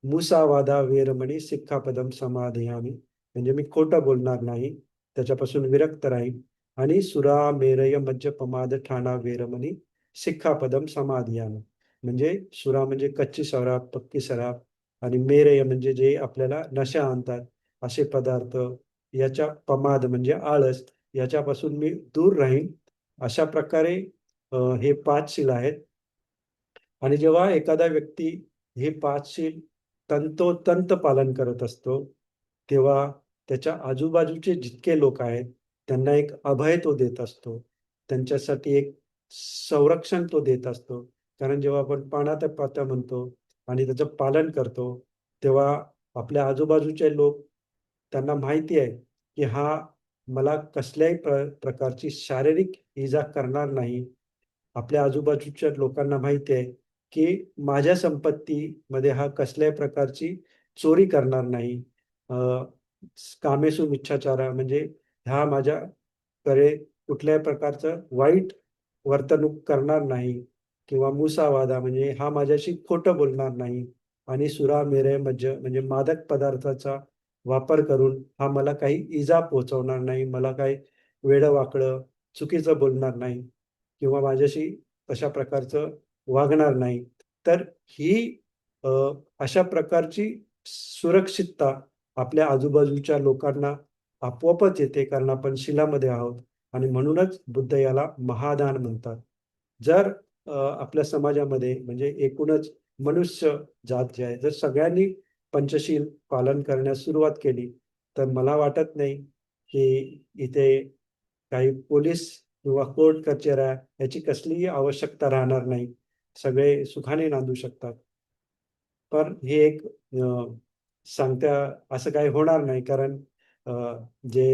मुसावादा वेरमणी सिक्खापदम समाधियामी. म्हणजे मी खोटं बोलणार नाही. त्याच्यापासून विरक्त राहील. आणि सुरा मेरय मज्जपमाद ठाणा वेरमणी सिक्खापदम समाधियामी. म्हणजे सुरा म्हणजे कच्ची शराब, पक्की शराब आणि मेरय म्हणजे जे आपल्याला नशा आणतात असे पदार्थ, याच्या पमाद म्हणजे आळस, याच्यापासून मी दूर राहीन. अशा प्रकारे हे 5 शील आहेत. आणि जेव्हा एखादा व्यक्ती हे 5 शील तंतोतंत पालन करत असतो, तेव्हा त्याच्या आजूबाजूचे जितके लोक आहेत, त्यांना एक अभय तो देत असतो. त्यांच्यासाठी एक संरक्षण तो देत असतो. कारण जेव्हा आपण पानाती-पाता म्हणतो आणि त्याचं पालन करतो, तेव्हा आपल्या आजूबाजूचे लोक त्यांना माहिती आहे, की हा मला कसल्याही प्रकारची शारीरिक इजा करणार नाही. आपल्या आजूबाजूच्या लोकांना माहिती आहे, की माझ्या संपत्तीमध्ये हा कसल्याही प्रकारची चोरी करणार नाही. अ, कामेषु मिच्छाचारा म्हणजे हा माझ्याकडे कुठल्याही प्रकारचं वाईट वर्तणूक करणार नाही किंवा मुसावादा म्हणजे हा माझ्याशी खोटं बोलणार नाही आणि सुरा मेरे मज्ज म्हणजे मादक पदार्थाचा वापर करून हा मला काही इजा पोहोचवणार नाही, मला काही वेडं-वाकडं चुकीचं बोलणार नाही किंवा माझ्याशी तशा प्रकारचं वागणार नाही. तर ही अ, अशा प्रकारची सुरक्षितता आपल्या आजूबाजूच्या लोकांना आपोआपच येते, कारण आपण शिलामध्ये आहोत आणि म्हणूनच बुद्ध याला महादान म्हणतात. जर आपल्या समाजामध्ये म्हणजे एकूणच मनुष्य जात जी आहे, जर सगळ्यांनी पंचशील पालन करण्यास सुरुवात केली, तर मला वाटत नाही, की इथे काही पोलीस किंवा कोर्ट कचेऱ्या याची कसलीही आवश्यकता राहणार नाही. सगळे सुखाने नांदू शकतात. पण हे एक सांगता असं काही होणार नाही, कारण अ, जे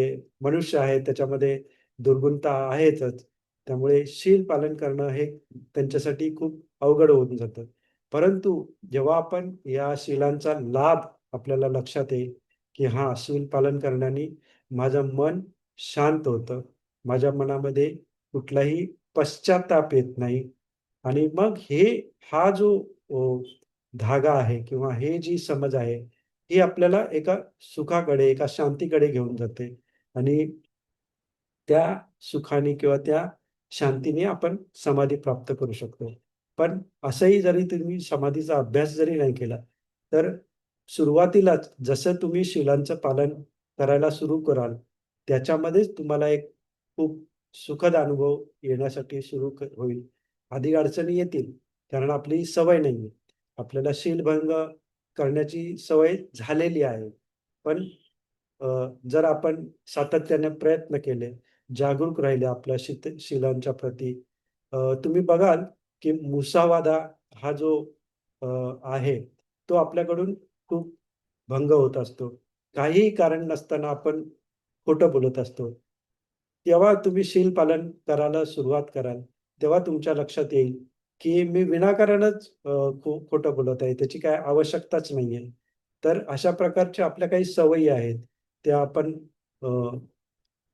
मनुष्य आहे त्याच्यामध्ये दुर्गुणता आहेतच. त्यामुळे शील पालन करणं हे त्यांच्यासाठी खूप अवघड होऊन जातं. परंतु जेव्हा आपण या शीलांचा लाभ आपल्याला लक्षात येईल, की हां, शील पालन करण्याने माझं मन शांत होतं. माझ्या मनामध्ये कुठलाही पश्चात्ताप येत नाही आणि मग हा जो धागा आहे किंवा हे जी समज आहे, ही आपल्याला एका सुखाकडे, एका शांतीकडे घेऊन जाते आणि त्या सुखाने किंवा त्या शांतीने आपण समाधी प्राप्त करू शकतो. पण असंही जरी तुम्ही समाधीचा अभ्यास जरी नाही केला, तर सुरुवातीलाच जसं तुम्ही शिलांचं पालन करायला सुरू कराल, त्याच्यामध्येच तुम्हाला एक खूप सुखद अनुभव येण्यासाठी सुरू होईल. आधी अडचणी येतील, कारण आपली सवय नाहीये. आपल्याला शीलभंग करण्याची सवय झालेली आहे. पण अ, जर आपण सातत्याने प्रयत्न केले, जागरूक राहिले आपल्या शिलांच्या प्रती, तुम्ही बघाल की मुसावादा हा जो अ, आहे, तो आपल्याकडून खूप भंग होत असतो. काहीही कारण नसताना आपण खोटं बोलत असतो. तेव्हा तुम्ही शील पालन करायला सुरुवात कराल, तेव्हा तुमच्या लक्षात येईल, की मी विनाकारणच खोटं बोलत आहे. त्याची काही आवश्यकताच नाहीये. तर अशा प्रकारच्या आपल्या काही सवयी आहेत, त्या आपण अ,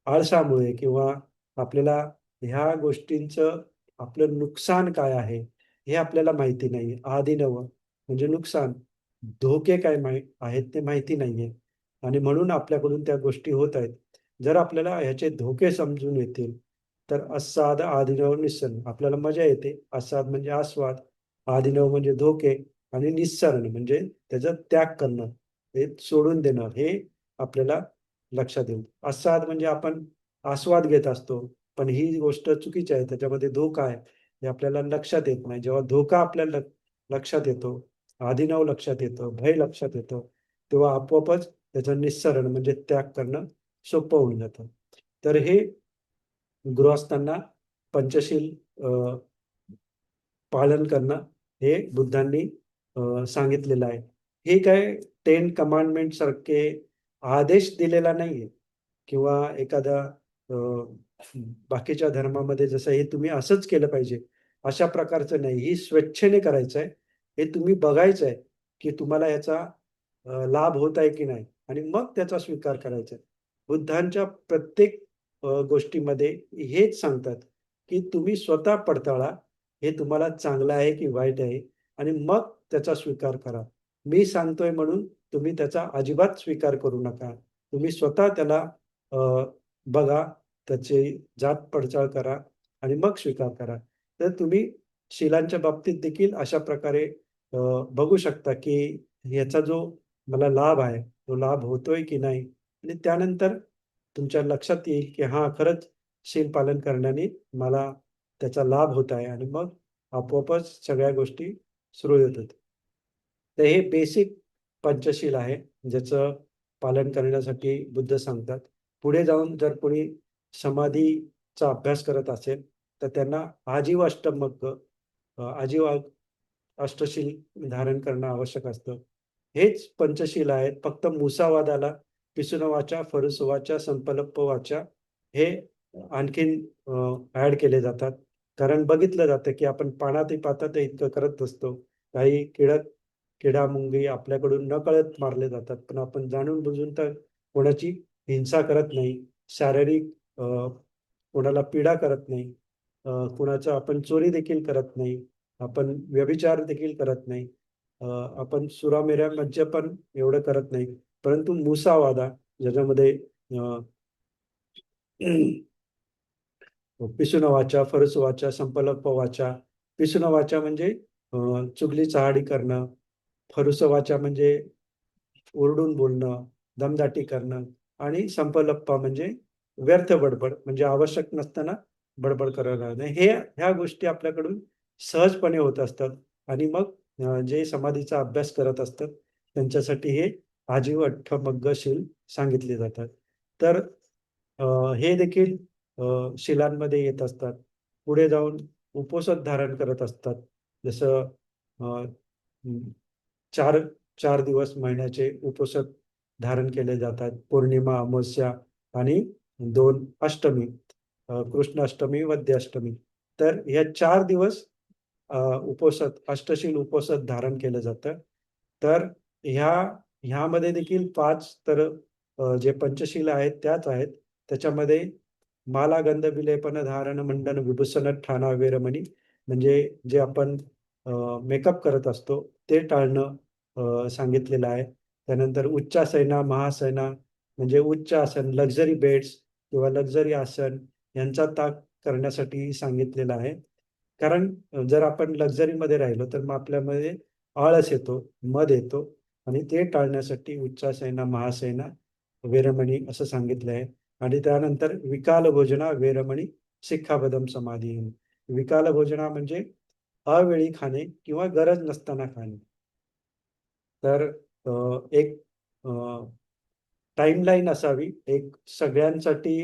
आळसामुळे किंवा आपल्याला ह्या गोष्टींचं आपलं नुकसान काय आहे, हे आपल्याला माहिती नाहीये. आदिनव म्हणजे नुकसान, धोके काय आहेत ते माहिती नाहीये आणि म्हणून आपल्याकडून त्या गोष्टी होत आहेत. जर आपल्याला ह्याचे धोके समजून येतील, तर अस्साद, आदिनव, निस्सरण आपल्याला मजा येते. अस्साद म्हणजे आस्वाद, आदिनव म्हणजे धोके आणि निस्सरण म्हणजे त्याचा त्याग करणं, हे सोडून देणं, हे आपल्याला लक्षात येईल. आस्वाद म्हणजे आपण आस्वाद घेत असतो, पण ही गोष्ट चुकीची आहे. त्याच्यामध्ये धोका आहे, हे आपल्याला लक्षात येत नाही. जेव्हा धोका आपल्याला लक्षात येतो, आदिनाव लक्षात येतं, भय लक्षात येतं, तेव्हा आपोआपच त्याचं निस्सरण म्हणजे त्याग करणं सोपं होऊन जातं. तर हे गृहस्थांना पंचशील पालन करणं हे बुद्धांनी सांगितलेलं आहे. हे काय 10 कमांडमेंट सारखे आदेश दिलेला नाहीये किंवा एखादा अ, बाकीच्या धर्मामध्ये जसं हे तुम्ही असंच केलं पाहिजे, अशा प्रकारचं नाही. ही स्वेच्छेने करायचं आहे. हे तुम्ही बघायचं आहे, की तुम्हाला याचा लाभ होत आहे की नाही आणि मग त्याचा स्वीकार करायचा आहे. बुद्धांच्या प्रत्येक गोष्टीमध्ये हेच सांगतात, की तुम्ही स्वतः पडताळा, हे तुम्हाला चांगलं आहे की वाईट आहे आणि मग त्याचा स्वीकार करा. मी सांगतोय म्हणून तुम्ही त्याचा अजिबात स्वीकार करू नका. तुम्ही स्वतः त्याला अ, बघा, त्याची जात पडताळ करा आणि मग स्वीकार करा. तर तुम्ही शिलांच्या बाबतीत देखील अशा प्रकारे अ, बघू शकता, की याचा जो मला लाभ आहे, तो लाभ होतोय की नाही आणि त्यानंतर तुमच्या लक्षात येईल, की हां, खरंच शील पालन करण्याने मला त्याचा लाभ होत आहे आणि मग आपोआपच सगळ्या गोष्टी सुरळीत होतात. तर हे बेसिक पंचशील आहे, ज्याचं पालन करण्यासाठी बुद्ध सांगतात. पुढे जाऊन जर कोणी समाधीचा अभ्यास करत असेल, तर त्यांना आजीव अष्टमग्ग, आजीव अष्टशील धारण करणं आवश्यक असतं. हेच पंचशील आहेत. फक्त मुसावादाला पिसुनवाचा, फरुसवाचा, संपल्लप वाचा हे आणखीन ॲड केले जातात. कारण बघितलं जातं, की आपण पानाती-पातात इतकं करत असतो. काही किडा-मुंगी आपल्याकडून नकळत मारले जातात. पण आपण जाणून-बुजून तर कोणाची हिंसा करत नाही. शारीरिक कोणाला पीडा करत नाही. कुणाचं आपण चोरी देखील करत नाही. आपण व्यभिचार देखील करत नाही. अ, आपण सुरामेऱ्या मद्यपान एवढं करत नाही. परंतु मुसावादा ज्याच्यामध्ये अ, पिसू वाचा, फरसू वाचा, संपलप्प वाचा. पिसू वाचा म्हणजे चुगली चहाडी करणं. फरुस वाचा म्हणजे ओरडून बोलणं, दमदाटी करणं आणि संपलप्पा म्हणजे व्यर्थ बडबड, म्हणजे आवश्यक नसताना बडबड करणं. ह्या गोष्टी आपल्याकडून सहजपणे होत असतात आणि मग जे समाधीचा अभ्यास करत असतात, त्यांच्यासाठी हे आजीव अठ्ठमग्गशील सांगितले जातात. तर अ, हे देखील शिलांमध्ये येत असतात. पुढे जाऊन उपोषण धारण करत असतात. जसं अ, 4 4 दिवस महिन्याचे उपवास धारण केले जातात. पौर्णिमा, अमावस्या आणि 2 अष्टमी, कृष्ण अष्टमी, वद्य अष्टमी. तर या 4 दिवस उपवासात, अष्टशील उपवासात धारण केलं जातं. तर ह्या ह्यामध्ये देखील 5 तर जे पंचशील आहेत त्याच आहेत. त्याच्यामध्ये माला, गंध, विलेपन, धारण, मंडन, विभूषण, ठाणा, वेरमणी, म्हणजे जे आपण मेकअप करत असतो ते टाळणं सांगितलेलं आहे. त्यानंतर उच्चासना, महासना, म्हणजे उच्च आसन, लक्झरी बेड्स किंवा लक्झरी आसन यांचा त्याग करण्यासाठी सांगितलेलं आहे. कारण जर आपण लक्झरीमध्ये राहिलो तर मग आपल्यामध्ये आळस येतो, मद येतो आणि ते टाळण्यासाठी उच्चासना, महासना, वेरमणी असं सांगितलं आहे. आणि त्यानंतर विकाल भोजना, वेरमणी, सिक्खापदम समाधी. विकाल भोजना म्हणजे अवेळी खाणे किंवा गरज नसताना खाणे. तर एक टाईमलाईन असावी, एक सगळ्यांसाठी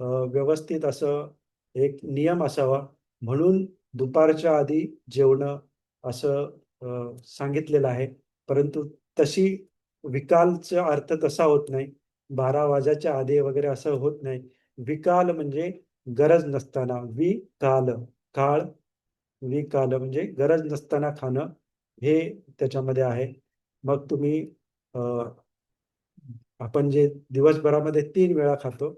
व्यवस्थित असं एक नियम असावा, म्हणून दुपारच्या आधी जेवणं असं सांगितलेलं आहे. परंतु तशी विकालचा अर्थ तसा होत नाही. 12 वाजायच्या आधी वगैरे असं होत नाही. विकाल म्हणजे गरज नसताना, विकाल, काळ, विकाल म्हणजे गरज नसताना खाणं, हे त्याच्यामध्ये आहे. मग तुम्ही अ, आपण जे दिवसभरामध्ये 3 वेळा खातो,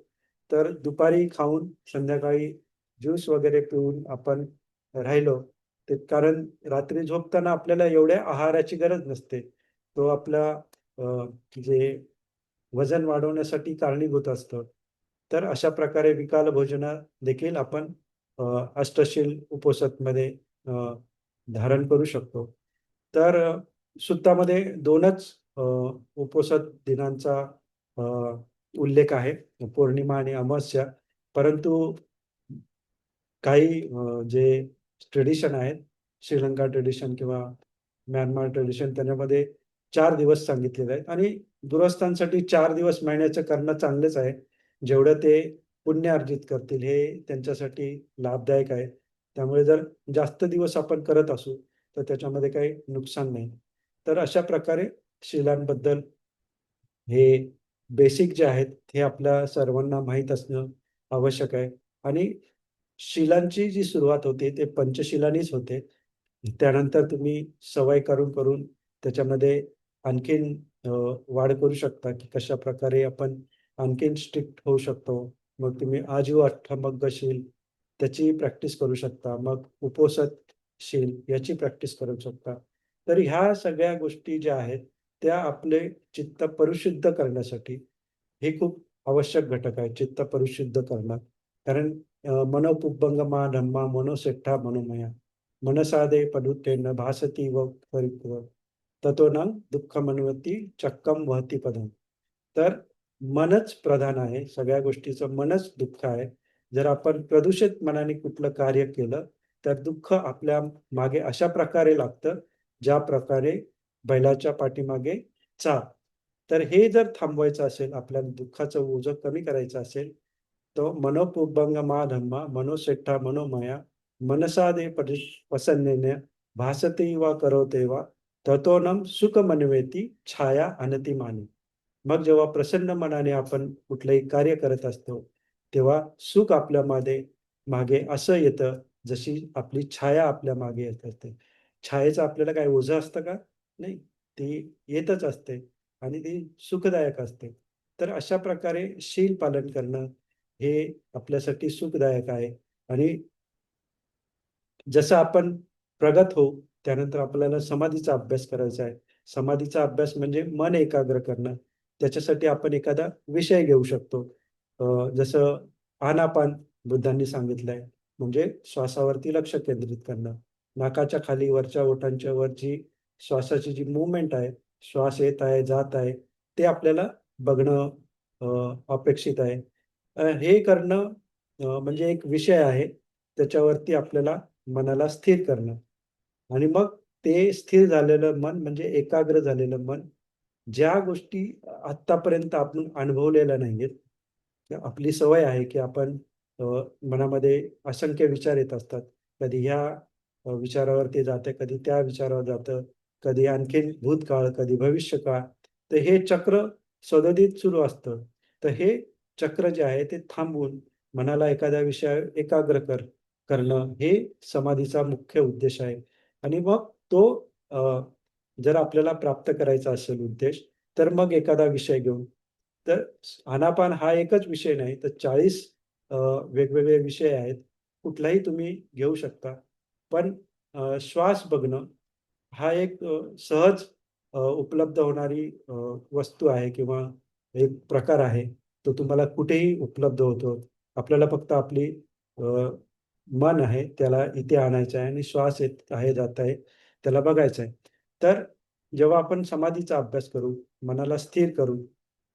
तर दुपारी खाऊन संध्याकाळी ज्यूस वगैरे पिऊन आपण राहिलो, ते कारण रात्री झोपताना आपल्याला एवढ्या आहाराची गरज नसते. तो आपला जे वजन वाढवण्यासाठी कारणीभूत असतं. तर अशा प्रकारे विकाल भोजन देखील आपण अष्टशील उपवासामध्ये धारण करू शकतो. तर सुत्तामध्ये 2च उपवास दिनांचा अ, उल्लेख आहे, पौर्णिमा आणि अमावस्या. परंतु काही जे ट्रेडिशन आहेत, श्रीलंका ट्रेडिशन किंवा म्यानमार ट्रेडिशन, त्याच्यामध्ये 4 दिवस सांगितलेले आहेत आणि गृहस्थांसाठी 4 दिवस महिन्याचं करणं चांगलंच आहे. जेवढं ते पुण्य अर्जित करतील हे त्यांच्यासाठी लाभदायक आहे. त्यामुळे जर जास्त दिवस आपण करत असू, तर त्याच्यामध्ये काही नुकसान नाही. तर अशा प्रकारे शीलांबद्दल हे बेसिक जे आहेत, हे आपल्या सर्वांना माहीत असणं आवश्यक आहे. आणि शिलांची जी सुरुवात होते, ते पंचशिलानीच होते. त्यानंतर तुम्ही सवय करून त्याच्यामध्ये आणखीन वाढ करू शकता, की कशाप्रकारे आपण आणखीन स्ट्रिक्ट होऊ शकतो. मग तुम्ही आजीव अष्टांग शील त्याची प्रॅक्टिस करू शकता. मग उपोषण शील याची प्रॅक्टिस करू शकता. तर ह्या सगळ्या गोष्टी ज्या आहेत, त्या आपले चित्त परिशुद्ध करण्यासाठी हे खूप आवश्यक घटक आहे, चित्त परिशुद्ध करणं. कारण मनोपुब्बंगमा धम्मा मनोसेठ्ठा मनोमया मनसादे पदुत्थेन भासती व परिपूर्ण ततो न दुःखमन्वती चक्कम वहती पदम. तर मनच प्रधान आहे. सगळ्या गोष्टीचं मनच दुःख आहे. जर आपण प्रदूषित मनाने कुठलं कार्य केलं, तर दुःख आपल्या मागे अशा प्रकारे लागतं, ज्या प्रकारे बैलाच्या पाठीमागे चाक. तर हे जर थांबवायचं असेल, आपल्याला दुःखाचं ओझं कमी करायचं असेल, तो मनोपुब्बंग मा धम्मा मनोसेठ्ठा मनोमया मनसादे प्रसन्नेन भासते वा करोते वा ततोनम सुखमन्वेती छाया अनतिमानी. मग जेव्हा प्रसन्न मनाने आपण कुठलंही कार्य करत असतो, तेव्हा सुख आपल्या मागे असं येतं, जशी आपली छाया आपल्या मागे येत असते. छायेचं आपल्याला काय ओझं असतं का? नाही. ती येतच असते आणि ती सुखदायक असते. तर अशा प्रकारे शील पालन करणं हे आपल्यासाठी सुखदायक आहे. आणि जसं आपण प्रगत होऊ, त्यानंतर आपल्याला समाधीचा अभ्यास करायचा आहे. समाधीचा अभ्यास म्हणजे मन एकाग्र करणं. त्याच्यासाठी आपण एखादा विषय घेऊ शकतो. जसं आनापान बुद्धांनी सांगितलंय, म्हणजे श्वासावरती लक्ष केंद्रित करणं. नाकाच्या खाली वरच्या ओठांच्या वरची श्वासाची जी मूव्हमेंट आहे, श्वास येत आहे, जात आहे, ते आपल्याला बघणं अपेक्षित आहे. हे करणं म्हणजे एक विषय आहे. त्याच्यावरती आपल्याला मनाला स्थिर करणं आणि मग ते स्थिर झालेलं मन म्हणजे एकाग्र झालेलं मन, ज्या गोष्टी आत्तापर्यंत आपण अनुभवलेल्या नाहीयेत. आपली सवय आहे, की आपण अ, मनामध्ये असंख्य विचार येत असतात. कधी ह्या विचारावर ते जातं, कधी त्या विचारावर जातं, कधी आणखीन भूतकाळ, कधी भविष्यकाळ. तर हे चक्र सदोदित सुरू असतं. तर हे चक्र जे आहे ते थांबवून मनाला एखाद्या विषयावर एकाग्र करणं हे समाधीचा मुख्य उद्देश आहे. आणि मग तो अ, जर आपल्याला प्राप्त करायचा असेल उद्देश, तर मग एखादा विषय घेऊन, तर आनापान हा एकच विषय नाही, तर 40 वेगवेगळे विषय आहेत. कुठलाही तुम्ही घेऊ शकता. पण श्वास बघणं हा एक सहज उपलब्ध होणारी वस्तू आहे किंवा एक प्रकार आहे. तो तुम्हाला कुठेही उपलब्ध होतो. आपल्याला फक्त आपली मन आहे त्याला इथे आणायचं आहे आणि श्वास येत आहे, जात आहे, त्याला बघायचं आहे. तर जेव्हा आपण समाधीचा अभ्यास करू, मनाला स्थिर करू,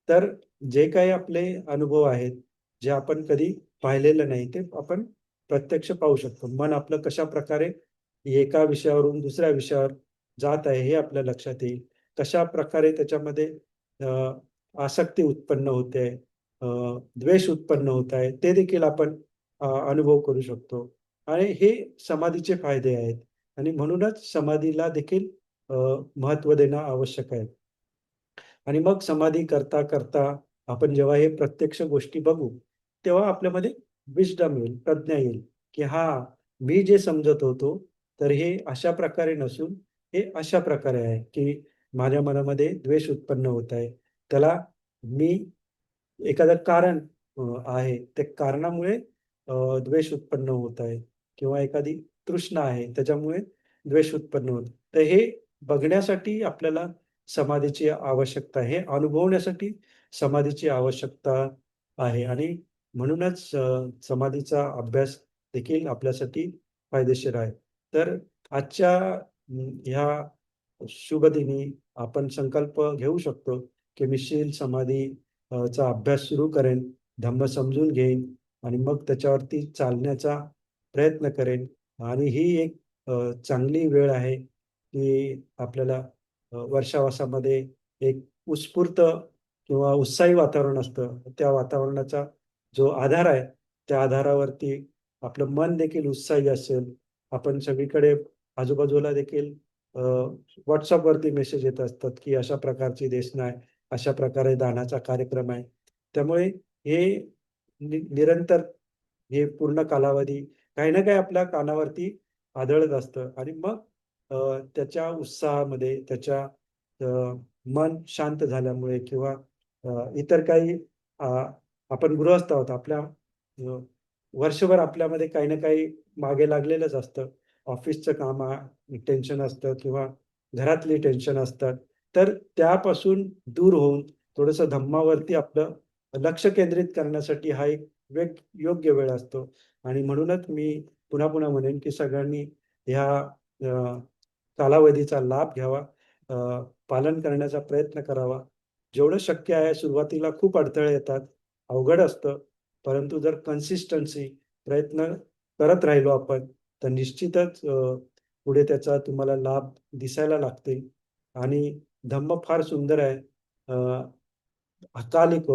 तर जे काही आपले अनुभव आहेत, जे आपण कधी पाहिलेलं नाही, ते आपण प्रत्यक्ष पाहू शकतो. मन आपलं कशाप्रकारे एका विषयावरून दुसऱ्या विषयावर जात आहे, हे आपल्या लक्षात येईल. कशाप्रकारे त्याच्यामध्ये अ, आसक्ती उत्पन्न होते, अ, द्वेष उत्पन्न होत आहे, ते देखील आपण अनुभव करू शकतो. आणि हे समाधीचे फायदे आहेत आणि म्हणूनच समाधीला देखील अ, महत्त्व देणं आवश्यक आहे. आणि मग समाधी करता, करता आपण जेव्हा हे प्रत्यक्ष गोष्टी बघू, तेव्हा आपल्यामध्ये विस्डम येईल, प्रज्ञा येईल, की हां, मी जे समजत होतो, तर हे अशा प्रकारे नसून हे अशा प्रकारे आहे, की माझ्या मनामध्ये द्वेष उत्पन्न होत आहे. त्याला मी एखादं कारण आहे. त्या कारणामुळे द्वेष उत्पन्न होत आहे किंवा एखादी तृष्णा आहे, त्याच्यामुळे द्वेष उत्पन्न होतो. तर हे बघण्यासाठी आपल्याला समाधीची आवश्यकता आहे. हे अनुभवण्यासाठी समाधीची आवश्यकता आहे आणि म्हणूनच समाधीचा अभ्यास देखील आपल्यासाठी फायदेशीर आहे. तर आजच्या ह्या शुभ दिनी आपण संकल्प घेऊ शकतो, की मी शील समाधी चा अभ्यास सुरू करेन, धम्म समजून घेईन आणि मग त्याच्यावरती चालण्याचा प्रयत्न करेन. आणि ही एक चांगली वेळ आहे, की आपल्याला वर्षावासामध्ये एक उत्स्फूर्त किंवा उत्साही वातावरण असतं. त्या वातावरणाचा जो आधार आहे, त्या आधारावरती आपलं मन देखील उत्साही असेल. आपण सगळीकडे आजूबाजूला देखील WhatsAppवरती मेसेज येत असतात, की अशा प्रकारची देशना आहे, अशा प्रकारे दानाचा कार्यक्रम आहे. त्यामुळे हे निरंतर हे पूर्ण कालावधी काही ना काही आपल्या कानावरती आदळत असतं आणि मग त्याच्या उत्साहामध्ये त्याच्या मन शांत झाल्यामुळे किंवा इतर काही अ, आपण गृहस्थ आहोत. आपल्या वर्षभर आपल्यामध्ये काही ना काही मागे लागलेलंच असतं. ऑफिसचं काम टेन्शन असतं किंवा घरातली टेन्शन असतात. तर त्यापासून दूर होऊन थोडंसं धम्मावरती आपलं लक्ष केंद्रित करण्यासाठी हा एक योग्य वेळ असतो आणि म्हणूनच मी पुन्हा-पुन्हा म्हणेन, की सगळ्यांनी ह्या कालावधीचा लाभ घ्यावा, पालन करण्याचा प्रयत्न करावा. जेवढं शक्य आहे सुरुवातीला खूप अडथळे येतात, अवघड असतं. परंतु जर कन्सिस्टन्सी प्रयत्न करत राहिलो आपण, तर निश्चितच पुढे त्याचा तुम्हाला लाभ दिसायला लागतील आणि धम्म फार सुंदर आहे. अकालिक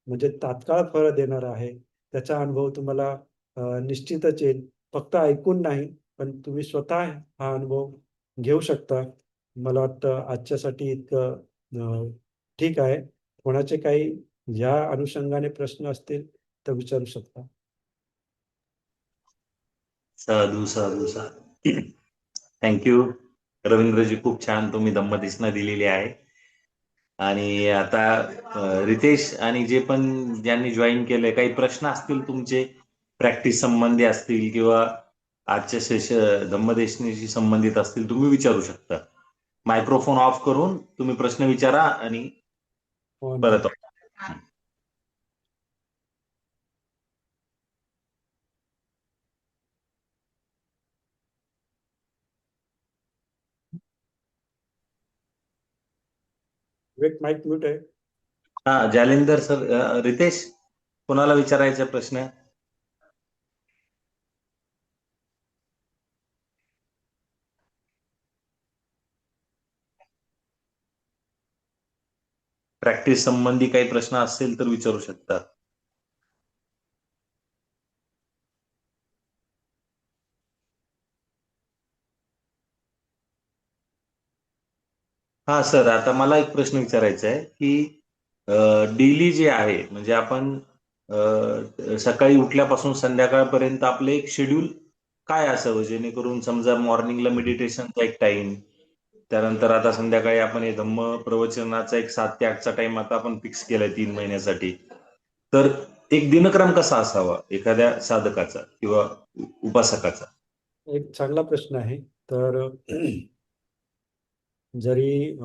म्हणजे तात्काळ फळ देणारा आहे. त्याचा अनुभव तुम्हाला निश्चितच येईल. फक्त ऐकून नाही, पण तुम्ही स्वतः हा अनुभव घेऊ शकता. मला वाटतं आजच्यासाठी इतकं ठीक आहे. कोणाचे काही या अनुषंगाने प्रश्न असतील तर विचारू शकता. साधू साधू साधू. थँक्यू रवींद्रजी, खूप छान तुम्ही धम्मदेशना दिलेली आहे. आणि आता रितेश आणि जे पण ज्यांनी जॉईन केलंय, काही प्रश्न असतील तुमचे प्रॅक्टिस संबंधी असतील किंवा आजच्या धम्मदेशनीशी संबंधित असतील, तुम्ही विचारू शकता. मायक्रोफोन ऑफ करून तुम्ही प्रश्न विचारा आणि परत एक माईक म्यूट आहे. हा जालिंदर सर, रितेश, कोणाला विचारायचा प्रश्न? प्रॅक्टिस संबंधी काही प्रश्न असतील तर विचारू शकता. हा सर, आता मला एक प्रश्न विचारायचा आहे की डेली जे आहे म्हणजे आपण सकाळी उठल्यापासून संध्याकाळपर्यंत आपलं एक शेड्यूल काय असावं, जेणेकरून समजा मॉर्निंगला मेडिटेशनचा एक टाइम, त्यानंतर आता संध्याकाळी आपण हे धम्म प्रवचनाचा एक 7 ते 8चा टाइम आता आपण फिक्स केलाय 3 महिन्यासाठी. तर एक दिनक्रम कसा असावा एखाद्या साधकाचा किंवा उपासकाचा? एक चांगला प्रश्न आहे. तर जरी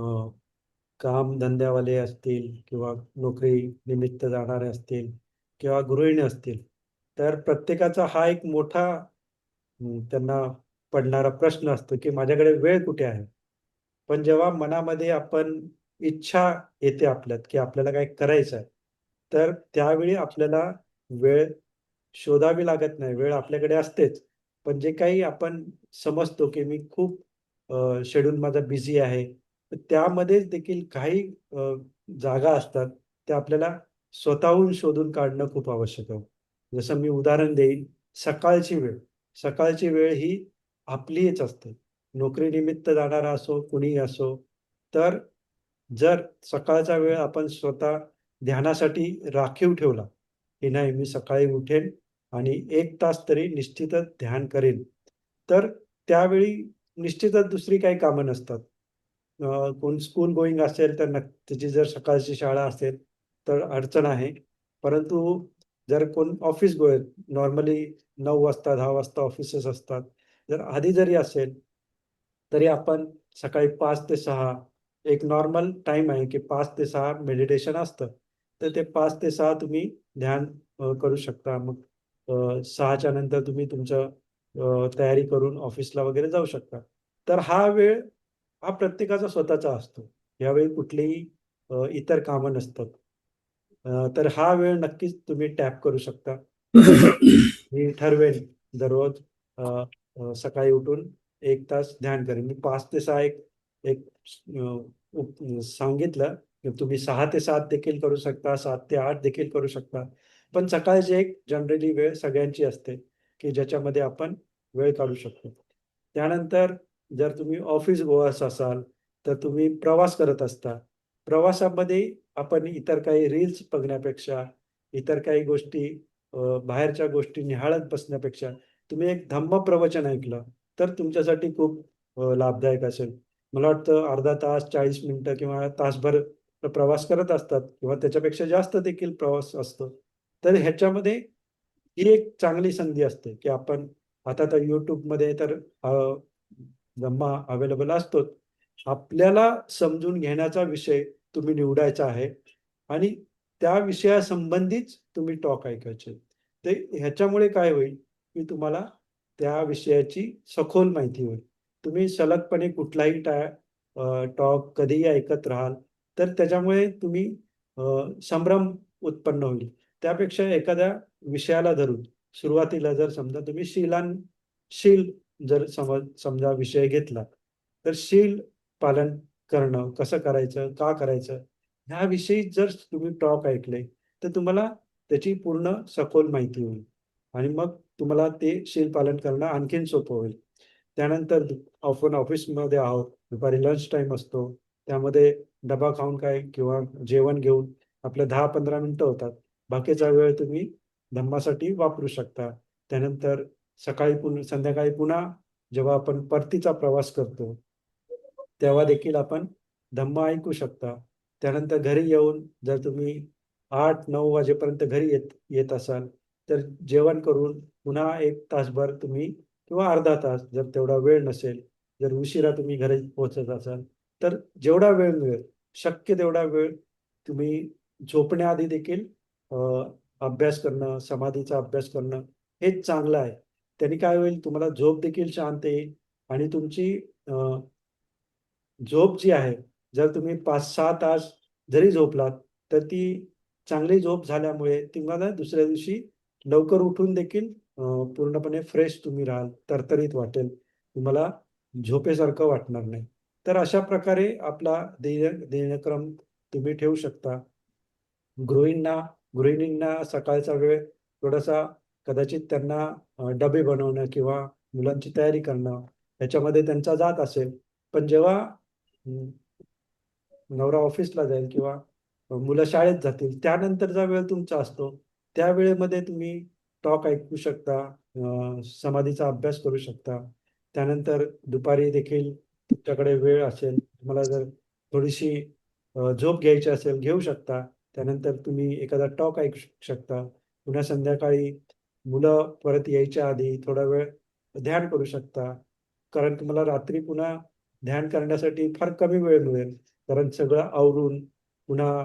काम धंद्यावाले असतील किंवा नोकरी निमित्त जाणारे असतील किंवा गृहिणी असतील, तर प्रत्येकाचा हा एक मोठा त्यांना पडणारा प्रश्न असतो की माझ्याकडे वेळ कुठे आहे. पण जेव्हा मनामध्ये आपण इच्छा येते आपल्यात की आपल्याला काही करायचं आहे, तर त्यावेळी आपल्याला वेळ शोधावी लागत नाही. वेळ आपल्याकडे असतेच. पण जे काही आपण समजतो की मी खूप शेड्यूल माझा बिझी आहे. तर त्यामध्येच देखील काही जागा असतात, त्या आपल्याला स्वतःहून शोधून काढणं खूप आवश्यक आहे. जसं मी उदाहरण देईन, सकाळची वेळ. सकाळची वेळ ही आपलीच असते. नोकरीनिमित्त जाणारा असो, कुणीही असो. तर जर सकाळचा वेळ आपण स्वतः ध्यानासाठी राखीव ठेवला, की नाही मी सकाळी उठेन आणि 1 तास तरी निश्चितच ध्यान करेन. तर त्यावेळी निश्चितच दुसरी काही कामं नसतात. कोण स्कूल गोईंग असेल तर त्याची जर सकाळची शाळा असेल तर अडचण आहे. परंतु जर कोण ऑफिस गोयर नॉर्मली 9 वाजता 10 वाजता ऑफिसेस असतात. जर आधी जरी असेल, तरी आपण सकाळी 5 ते 6 एक नॉर्मल टाईम आहे, की 5 ते 6 मेडिटेशन असतं. तर ते 5 ते 6 तुम्ही ध्यान करू शकता. मग 6च्या नंतर तुम्ही तुमचं तयारी करून ऑफिसला वगैरे जाऊ शकता. तर हा वेळ हा प्रत्येकाचा स्वतःचा असतो. यावेळी कुठलीही इतर कामं नसतात. तर हा वेळ नक्कीच तुम्ही टॅप करू शकता, की नाही मी ठरवेन दररोज अ, सकाळी उठून 1 तास ध्यान करेन. मी 5 ते 6 एक एक सांगितलं, की तुम्ही 6 ते 7 देखील करू शकता, 7 ते 8 देखील करू शकता. पण सकाळची एक जनरली वेळ सगळ्यांची असते, की ज्याच्यामध्ये आपण वेळ काढू शकतो. त्यानंतर जर तुम्ही ऑफिस गोअर्स असाल, तर तुम्ही प्रवास करत असता. प्रवासामध्ये आपण इतर काही रील्स बघण्यापेक्षा, इतर काही गोष्टी बाहेरच्या गोष्टी निहाळत बसण्यापेक्षा तुम्ही एक धम्म प्रवचन ऐकलं, तर तुमच्यासाठी खूप लाभदायक असेल. मला वाटतं अर्धा तास, 40 मिनिटं किंवा तासभर प्रवास करत असतात किंवा त्याच्यापेक्षा जास्त देखील प्रवास असतो. तर ह्याच्यामध्ये ही एक चांगली संधी असते, की आपण आता तर YouTubeमध्ये तर धम्मा अवेलेबल असतोच. आपल्याला समजून घेण्याचा विषय तुम्ही निवडायचा आहे आणि त्या विषयासंबंधीच तुम्ही टॉक ऐकायचे. ते ह्याच्यामुळे काय होईल, की तुम्हाला त्या विषयाची सखोल माहिती होईल. तुम्ही सलगपणे कुठलाही टॉक कधीही ऐकत राहाल, तर त्याच्यामुळे तुम्ही अ, संभ्रम उत्पन्न होईल. त्यापेक्षा एखाद्या विषयाला धरून सुरुवातीला जर समजा तुम्ही शील जर समजा विषय घेतला, तर शील पालन करणं, कसं करायचं, का करायचं, ह्याविषयी जर तुम्ही टॉक ऐकले, तर तुम्हाला त्याची पूर्ण सखोल माहिती होईल आणि मग तुम्हाला ते शील पालन करणं आणखीन सोपं होईल. त्यानंतर आपण ऑफिसमध्ये आहोत, दुपारी लंच टाईम असतो. त्यामध्ये डबा खाऊन काय किंवा जेवण घेऊन आपलं 10-15 मिनिटं होतात. बाकीचा वेळ तुम्ही धम्मासाठी वापरू शकता. त्यानंतर संध्याकाळी पुन्हा जेव्हा आपण परतीचा प्रवास करतो, तेव्हा देखील आपण धम्म ऐकू शकता. त्यानंतर घरी येऊन जर तुम्ही 8-9 वाजेपर्यंत घरी येत येत असाल, तर जेवण करून पुन्हा 1 तासभर तुम्ही किंवा अर्धा तास जर तेवढा वेळ नसेल, जर उशिरा तुम्ही घरी पोहोचत असाल, तर जेवढा वेळ मिळेल, शक्य तेवढा वेळ तुम्ही झोपण्याआधी देखील अ, अभ्यास करणं, समाधीचा अभ्यास करणं हेच चांगलं आहे. त्याने काय होईल तुम्हाला झोप देखील शांत येईल आणि तुमची अ, झोप जी आहे, जर तुम्ही 5-6 तास जरी झोपलात, तर ती चांगली झोप झाल्यामुळे तुम्हाला दुसऱ्या दिवशी लवकर उठून देखील पूर्णपणे फ्रेश तुम्ही राहाल, तरतरीत वाटेल. तुम्हाला झोपेसारखं वाटणार नाही. तर अशा प्रकारे आपला दिनक्रम तुम्ही ठेवू शकता. गृहींना गृहिणींना सकाळचा वेळ थोडासा कदाचित त्यांना डबे बनवणं किंवा मुलांची तयारी करणं, ह्याच्यामध्ये त्यांचा जात असेल. पण जेव्हा नवरा ऑफिसला जाईल किंवा मुलं शाळेत जातील, त्यानंतरचा वेळ तुमचा असतो. त्या वेळेमध्ये तुम्ही टॉक ऐकू शकता, समाधीचा अभ्यास करू शकता. त्यानंतर दुपारी देखील तुमच्याकडे वेळ असेल, तुम्हाला जर थोडीशी झोप घ्यायची असेल घेऊ शकता. त्यानंतर तुम्ही एखादा टॉक ऐकू शकता. पुन्हा संध्याकाळी मुलं परत यायच्या आधी थोडा वेळ ध्यान करू शकता. कारण तुम्हाला रात्री पुन्हा ध्यान करण्यासाठी फार कमी वेळ मिळेल. कारण सगळं आवरून पुन्हा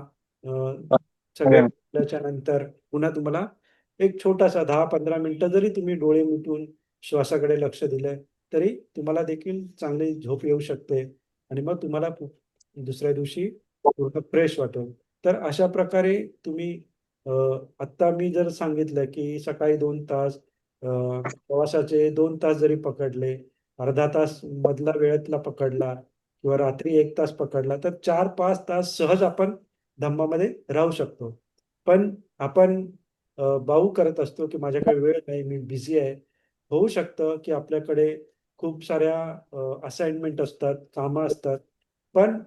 सगळं केल्याच्या नंतर पुन्हा तुम्हाला एक छोटासा 10-15 मिनिटं जरी तुम्ही डोळे मिटून श्वासाकडे लक्ष दिलं तरी तुम्हाला देखील चांगली झोप येऊ शकते आणि मग तुम्हाला दुसऱ्या दिवशी पूर्ण फ्रेश वाटेल. तर अशा प्रकारे तुम्ही अ, आत्ता मी जर सांगितलं की सकाळी 2 तास प्रवासाचे 2 तास जरी पकडले, अर्धा तास मधला वेळेतला पकडला किंवा रात्री 1 तास पकडला, तर 4-5 तास सहज आपण धम्मामध्ये राहू शकतो. पण आपण बाऊ करत असतो, की माझ्याकडे वेळ नाही, मी बिझी आहे. होऊ शकतं, की आपल्याकडे खूप साऱ्या असाइनमेंट असतात, कामं असतात. पण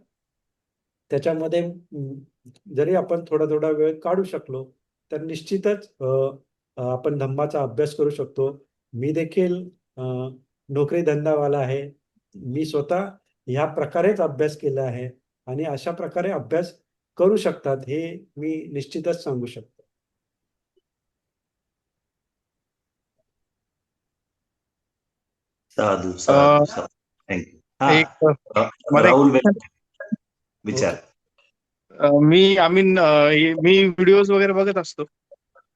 त्याच्यामध्ये जरी आपण थोडा-थोडा वेळ काढू शकलो, तर निश्चितच आपण धम्माचा अभ्यास करू शकतो. मी देखील अ, नोकरी धंदावाला आहे. मी स्वतः ह्या प्रकारेच अभ्यास केला आहे आणि अशा प्रकारे अभ्यास करू शकतात, हे मी निश्चितच सांगू शकतो. साधू अ, साधू साधू. थँक्यू. हा. एक मला एक राहुल question. विचार. ओके. मी व्हिडिओज वगैरे बघत असतो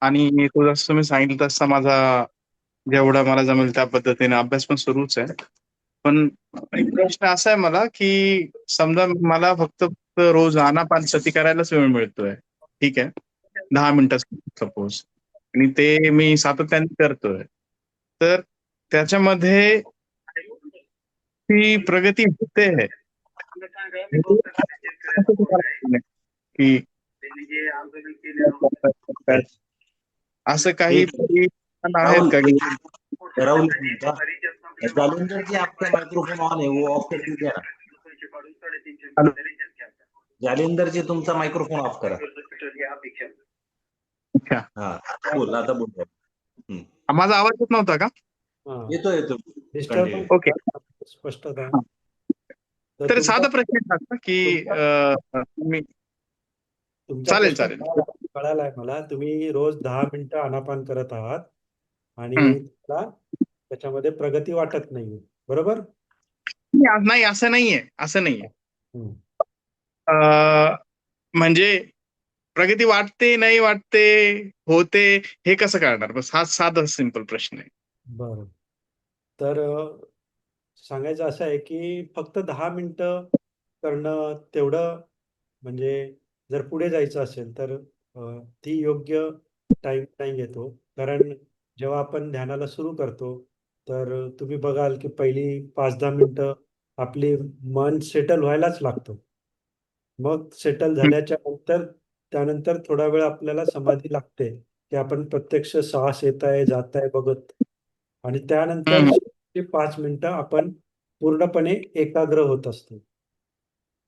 आणि तो जसं तुम्ही सांगितलं तसा माझा जेवढा मला जमेल त्या पद्धतीने अभ्यास पण सुरूच आहे. पण एक प्रश्न असा आहे मला की समजा मला फक्त रोज आनापानसती करायलाच वेळ मिळतोय. ठीक आहे. 10 मिनिटं सपोज आणि ते मी सातत्याने करतोय. तर त्याच्यामध्ये ती प्रगती होते आहे. की असं काही एक आहेत राहुल का की राहुल जालिंदर जी आपका माइक्रोफोन ऑन है वो ऑफ कर दीजिए ना. जालिंदर जी तुमचा माइक्रोफोन ऑफ करा. अच्छा. हा आता बोल. माझा आवाज येत नव्हता का? हां. येतो डिस्टर्बन्स ओके. स्पष्टता. हां. तर तुमचा साधा प्रश्न आहे की तुम्ही तुमचा चालेल प्रश्न चालेल. कळालाय मला. तुम्ही रोज 10 मिनिटं आनापान करत आहात हम्म. आणि तुम्हाला त्याच्यामध्ये प्रगती वाटत नाहीये. बरोबर? नाही असं नाहीये. हं. म्हणजे प्रगती वाटते नाही वाटते होते हे कसं कळणार? बस हा साधा सिंपल प्रश्न आहे. बरं. तर सांगायचं असं आहे, की फक्त 10 मिनिटं करणं तेवढं म्हणजे जर पुढे जायचं असेल तर ती योग्य टाईम नाही येतो. कारण जेव्हा आपण ध्यानाला सुरू करतो, तर तुम्ही बघाल की पहिली 5-10 मिनिटं आपली मन सेटल व्हायलाच लागतं. मग सेटल हम्म. झाल्याच्या नंतर त्यानंतर थोडा वेळ आपल्याला समाधी लागते, की आपण प्रत्यक्ष श्वास येत आहे, जात आहे बघत आणि त्यानंतर हम्म. शेवटची 5 मिनिटं आपण पूर्णपणे एकाग्र होत असतो.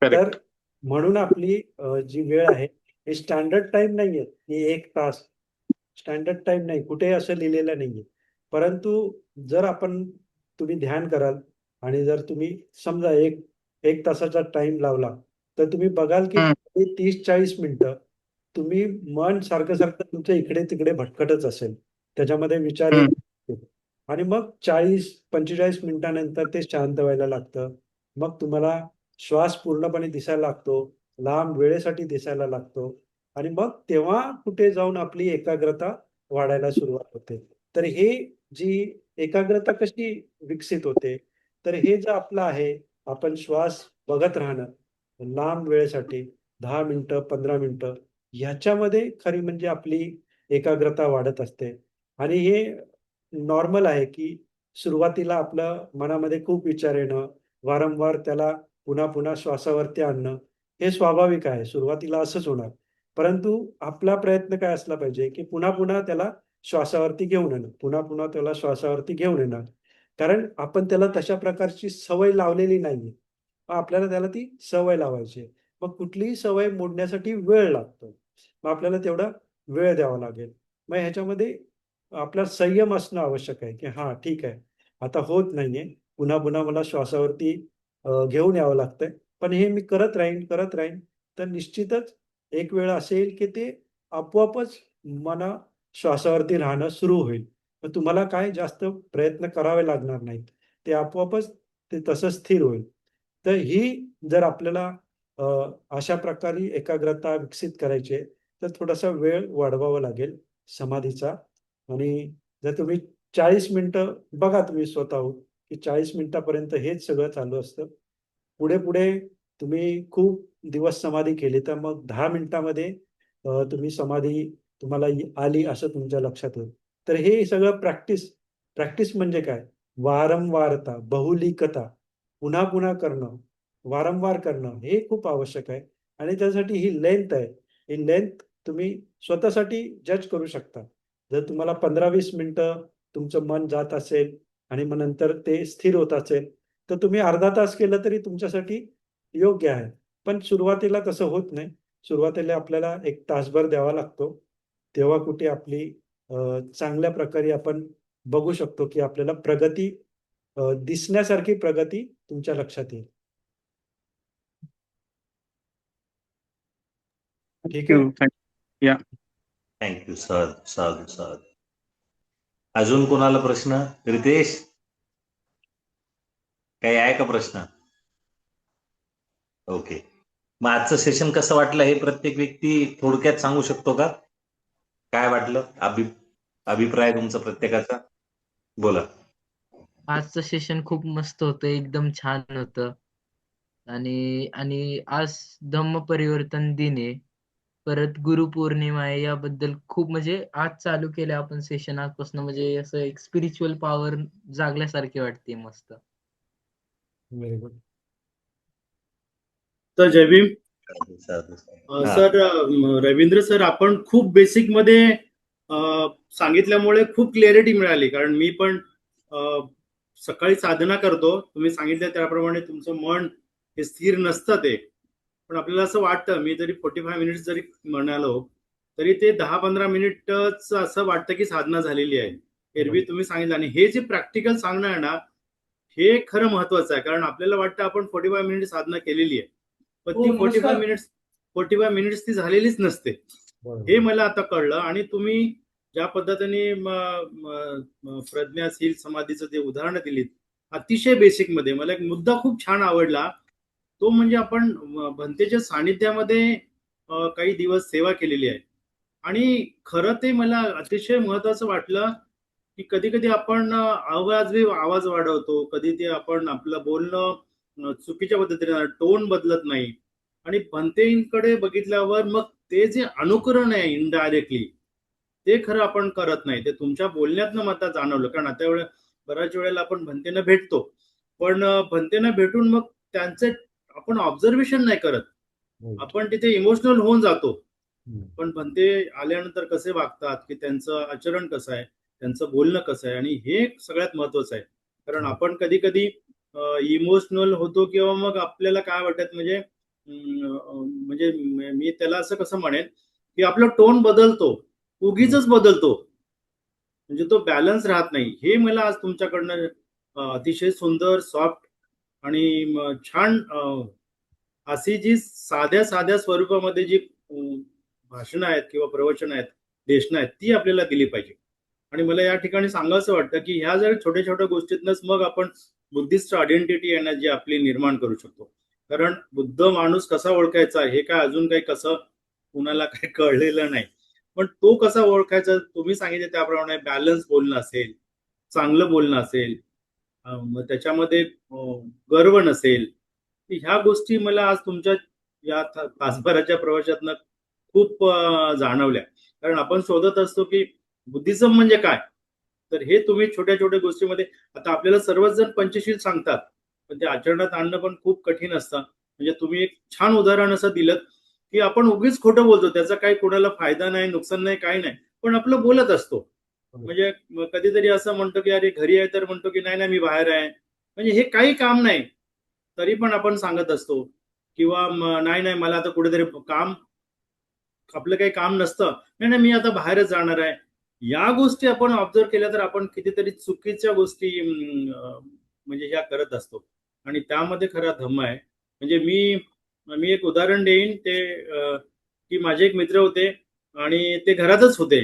तर करेक्ट. म्हणून आपली जी वेळ आहे, ही स्टँडर्ड टाईम नाहीये, की 1 तास. स्टँडर्ड टाईम नाही, कुठेही असं लिहिलेलं नाहीये. परंतु जर तुम्ही ध्यान कराल आणि जर तुम्ही समजा 1 तासाचा टाईम लावला, तर तुम्ही बघाल की हम्म. 30-40 मिनिटं तुम्ही मन सारखं-सारखं तुमचं इकडे-तिकडे भटकतच असेल. त्याच्यामध्ये विचार येत हम्म. असतील आणि मग 40-45 मिनिटानंतर ते शांत व्हायला लागतं. मग तुम्हाला श्वास पूर्णपणे दिसायला लागतो, लांब वेळेसाठी दिसायला लागतो आणि मग तेव्हा कुठे जाऊन आपली एकाग्रता वाढायला सुरुवात होते. तर हे जी एकाग्रता कशी विकसित होते, तर हे जे आपलं आहे, आपण श्वास बघत राहणं, लांब वेळेसाठी 10 मिनिटं, 15 मिनिटं, ह्याच्यामध्ये खरी म्हणजे आपली एकाग्रता वाढत असते आणि हे नॉर्मल आहे, की सुरुवातीला आपलं मनामध्ये खूप विचार येणं, वारंवार त्याला पुन्हा-पुन्हा श्वासावरती आणणं, हे स्वाभाविक आहे. सुरुवातीला असंच होणार. परंतु आपला प्रयत्न काय असला पाहिजे, की पुन्हा-पुन्हा त्याला श्वासावरती घेऊन येणं, पुन्हा-पुन्हा त्याला श्वासावरती घेऊन येणं. कारण आपण त्याला तशा प्रकारची सवय लावलेली नाहीये. मग आपल्याला त्याला ती सवय लावायची आहे. मग कुठलीही सवय मोडण्यासाठी वेळ लागतो. मग आपल्याला तेवढा वेळ द्यावा लागेल. मग ह्याच्यामध्ये आपला संयम असणं आवश्यक आहे, की हां, ठीक आहे. आता होत नाहीये. पुन्हा-पुन्हा मला श्वासावरती घेऊन यावं लागतंय. पण हे मी करत राहीन, करत राहीन. तर निश्चितच एक वेळ अशी येईल, की ते आपोआपच मला श्वासावरती राहणं सुरू होईल. मग तुम्हाला काय जास्त प्रयत्न करावे लागणार नाहीत. ते आपोआपच ते तसं स्थिर होईल. तर ही जर आपल्याला अ, अशा प्रकारे एकाग्रता विकसित करायची आहे, तर थोडासा वेळ वाढवावा लागेल समाधीचा. आणि जर तुम्ही 40 मिनिटं बघा तुम्ही स्वतःहून, की 40 मिनिटापर्यंत हेच सगळं चालू असतं. पुढे-पुढे तुम्ही खूप दिवस समाधी केली, तर मग 10 मिनिटामध्ये तुम्ही समाधी तुम्हाला आली असं तुमच्या लक्षात येईल. तर हे सगळं प्रॅक्टिस प्रॅक्टिस म्हणजे काय? वारंवारता, बहुलिकता, पुन्हा-पुन्हा करणं, वारंवार करणं हे खूप आवश्यक आहे. आणि त्यासाठी ही लेंथ आहे. ही लेंथ तुम्ही स्वतःसाठी जज करू शकता. जर तुम्हाला 15-20 मिनिटं तुमचं मन जात असेल आणि मग नंतर ते स्थिर होत असेल, तर तुम्ही अर्धा तास केलं तरी तुमच्यासाठी योग्य आहे. पण सुरुवातीला तसं होत नाही. सुरुवातीला आपल्याला 1 तासभर द्यावा लागतो. तेव्हा कुठे आपली चांगल्या प्रकारे आपण बघू शकतो, की आपल्याला प्रगती दिसण्यासारखी प्रगती तुमच्या लक्षात येईल. ठीक आहे? थँक्यू. या. Thank you sir. साधू साधू. अजून कोणाला प्रश्न? रितेश, काही आहे का प्रश्न? ओके. मग आजचं सेशन कसं वाटलं हे प्रत्येक व्यक्ती थोडक्यात सांगू शकतो का? काय वाटलं? अभिप्राय तुमचा प्रत्येकाचा? बोला. आजचं सेशन खूप मस्त होतं. एकदम छान होतं. आणि आणि आज धम्मपरिवर्तन दिन आहे. परत गुरुपौर्णिमा आहे. याबद्दल खूप म्हणजे आज चालू केलं आपण सेशन आजपासून म्हणजे असं एक स्पिरिच्युअल पॉवर जागल्यासारखी वाटते मस्त. Very good. तर जय भीम. साधू साधू साधू. हा. सर, रवींद्र सर, आपण खूप बेसिक मध्ये सांगितल्यामुळे खूप क्लॅरिटी मिळाली. कारण मी पण सकाळी साधना करतो. तुम्ही सांगितलं त्याप्रमाणे तुमचं मन हे स्थिर नसतं ते. पण आपल्याला असं वाटतं, मी जरी 45 मिनिट्स जरी म्हणालो तरी ते 10-15 मिनिटच असं वाटतं की साधना झालेली आहे. एरवी तुम्ही सांगितलं. आणि हे जे प्रॅक्टिकल सांगणं आहे ना, हे खरं महत्वाचं आहे. कारण आपल्याला वाटतं आपण 45 मिनिट साधना केलेली आहे, पण ती 45 मिनिट्स ती झालेलीच नसते. हे मला आता कळलं. आणि तुम्ही ज्या पद्धतीने प्रज्ञाशील समाधीचं जे उदाहरण दिलीत अतिशय बेसिक मध्ये, मला एक मुद्दा खूप छान आवडला. तो म्हणजे आपण भंतेच्या सानिध्यामध्ये काही दिवस सेवा केलेली आहे. आणि खरं ते मला अतिशय महत्वाचं वाटलं की कधी कधी आपण आवाज वाढवतो, कधी ते आपण आपलं बोलणं चुकीच्या पद्धतीने टोन बदलत नाही. आणि भंतेकडे बघितल्यावर मग ते जे अनुकरण आहे इनडायरेक्टली, ते खरं आपण करत नाही. ते तुमच्या बोलण्यातनं मला जाणवलं. कारण आता बऱ्याच वेळेला आपण भंतेनं भेटतो, पण भंतेनं भेटून मग त्यांचे आपण ऑब्झर्वेशन नाही करत. आपण तिथे इमोशनल होऊन जातो. पण भंते आल्यानंतर कसे वागतात, की त्यांचं आचरण कसं आहे, त्यांचं बोलणं कसं आहे, आणि हे सगळ्यात महत्वाचं आहे. कारण आपण कधी कधी इमोशनल होतो, किंवा मग आपल्याला काय वाटत म्हणजे म्हणजे मी त्याला असं कसं म्हणेन की आपला टोन बदलतो, उगीच बदलतो, म्हणजे तो बॅलन्स राहत नाही. हे मला आज तुमच्याकडनं अतिशय सुंदर, सॉफ्ट आणि छान अशी जी साध्या साध्या स्वरूपामध्ये जी भाषणं आहेत किंवा प्रवचन आहेत, देशना आहेत, ती आपल्याला दिली पाहिजे. आणि मला या ठिकाणी सांगायचं वाटतं की ह्या जर छोट्या छोट्या गोष्टीतनच मग आपण बुद्धिस्ट आयडेंटिटी आहे ना, जी आपली निर्माण करू शकतो. कारण बुद्ध माणूस कसा ओळखायचा हे काय अजून काही कसं कुणाला काही कळलेलं नाही. पण तो कसा ओळखायचा, तुम्ही सांगितले त्याप्रमाणे बॅलन्स बोलणं असेल, चांगलं बोलणं असेल, मग त्याच्यामध्ये गर्व नसेल. ह्या गोष्टी मला आज तुमच्या या तासभराच्या प्रवासातनं खूप जाणवल्या. कारण आपण शोधत असतो की बुद्धिझम म्हणजे काय, तर हे तुम्ही छोट्या छोट्या गोष्टीमध्ये, आता आपल्याला सर्वच जण पंचशील सांगतात, पण ते आचरणात आणणं पण खूप कठीण असतं. म्हणजे तुम्ही एक छान उदाहरण असं दिलं की आपण उगीच खोटं बोलतो, त्याचा काही कोणाला फायदा नाही, नुकसान नाही, काही नाही, पण आपलं बोलत असतो. म्हणजे कधीतरी असं म्हणतो की अरे घरी आहे, तर म्हणतो की नाही नाही मी बाहेर आहे, म्हणजे हे काही काम नाही, तरी पण आपण सांगत असतो किंवा नाही नाही मला आता कुठेतरी काम, आपलं काही काम नसतं, नाही नाही मी आता बाहेरच जाणार आहे, या गोष्टी आपण ऑब्झर्व केल्या तर आपण कितीतरी चुकीच्या गोष्टी म्हणजे ह्या करत असतो. आणि त्यामध्ये खरा धम्म आहे. म्हणजे मी एक उदाहरण देईन ते, की माझे एक मित्र होते आणि ते घरातच होते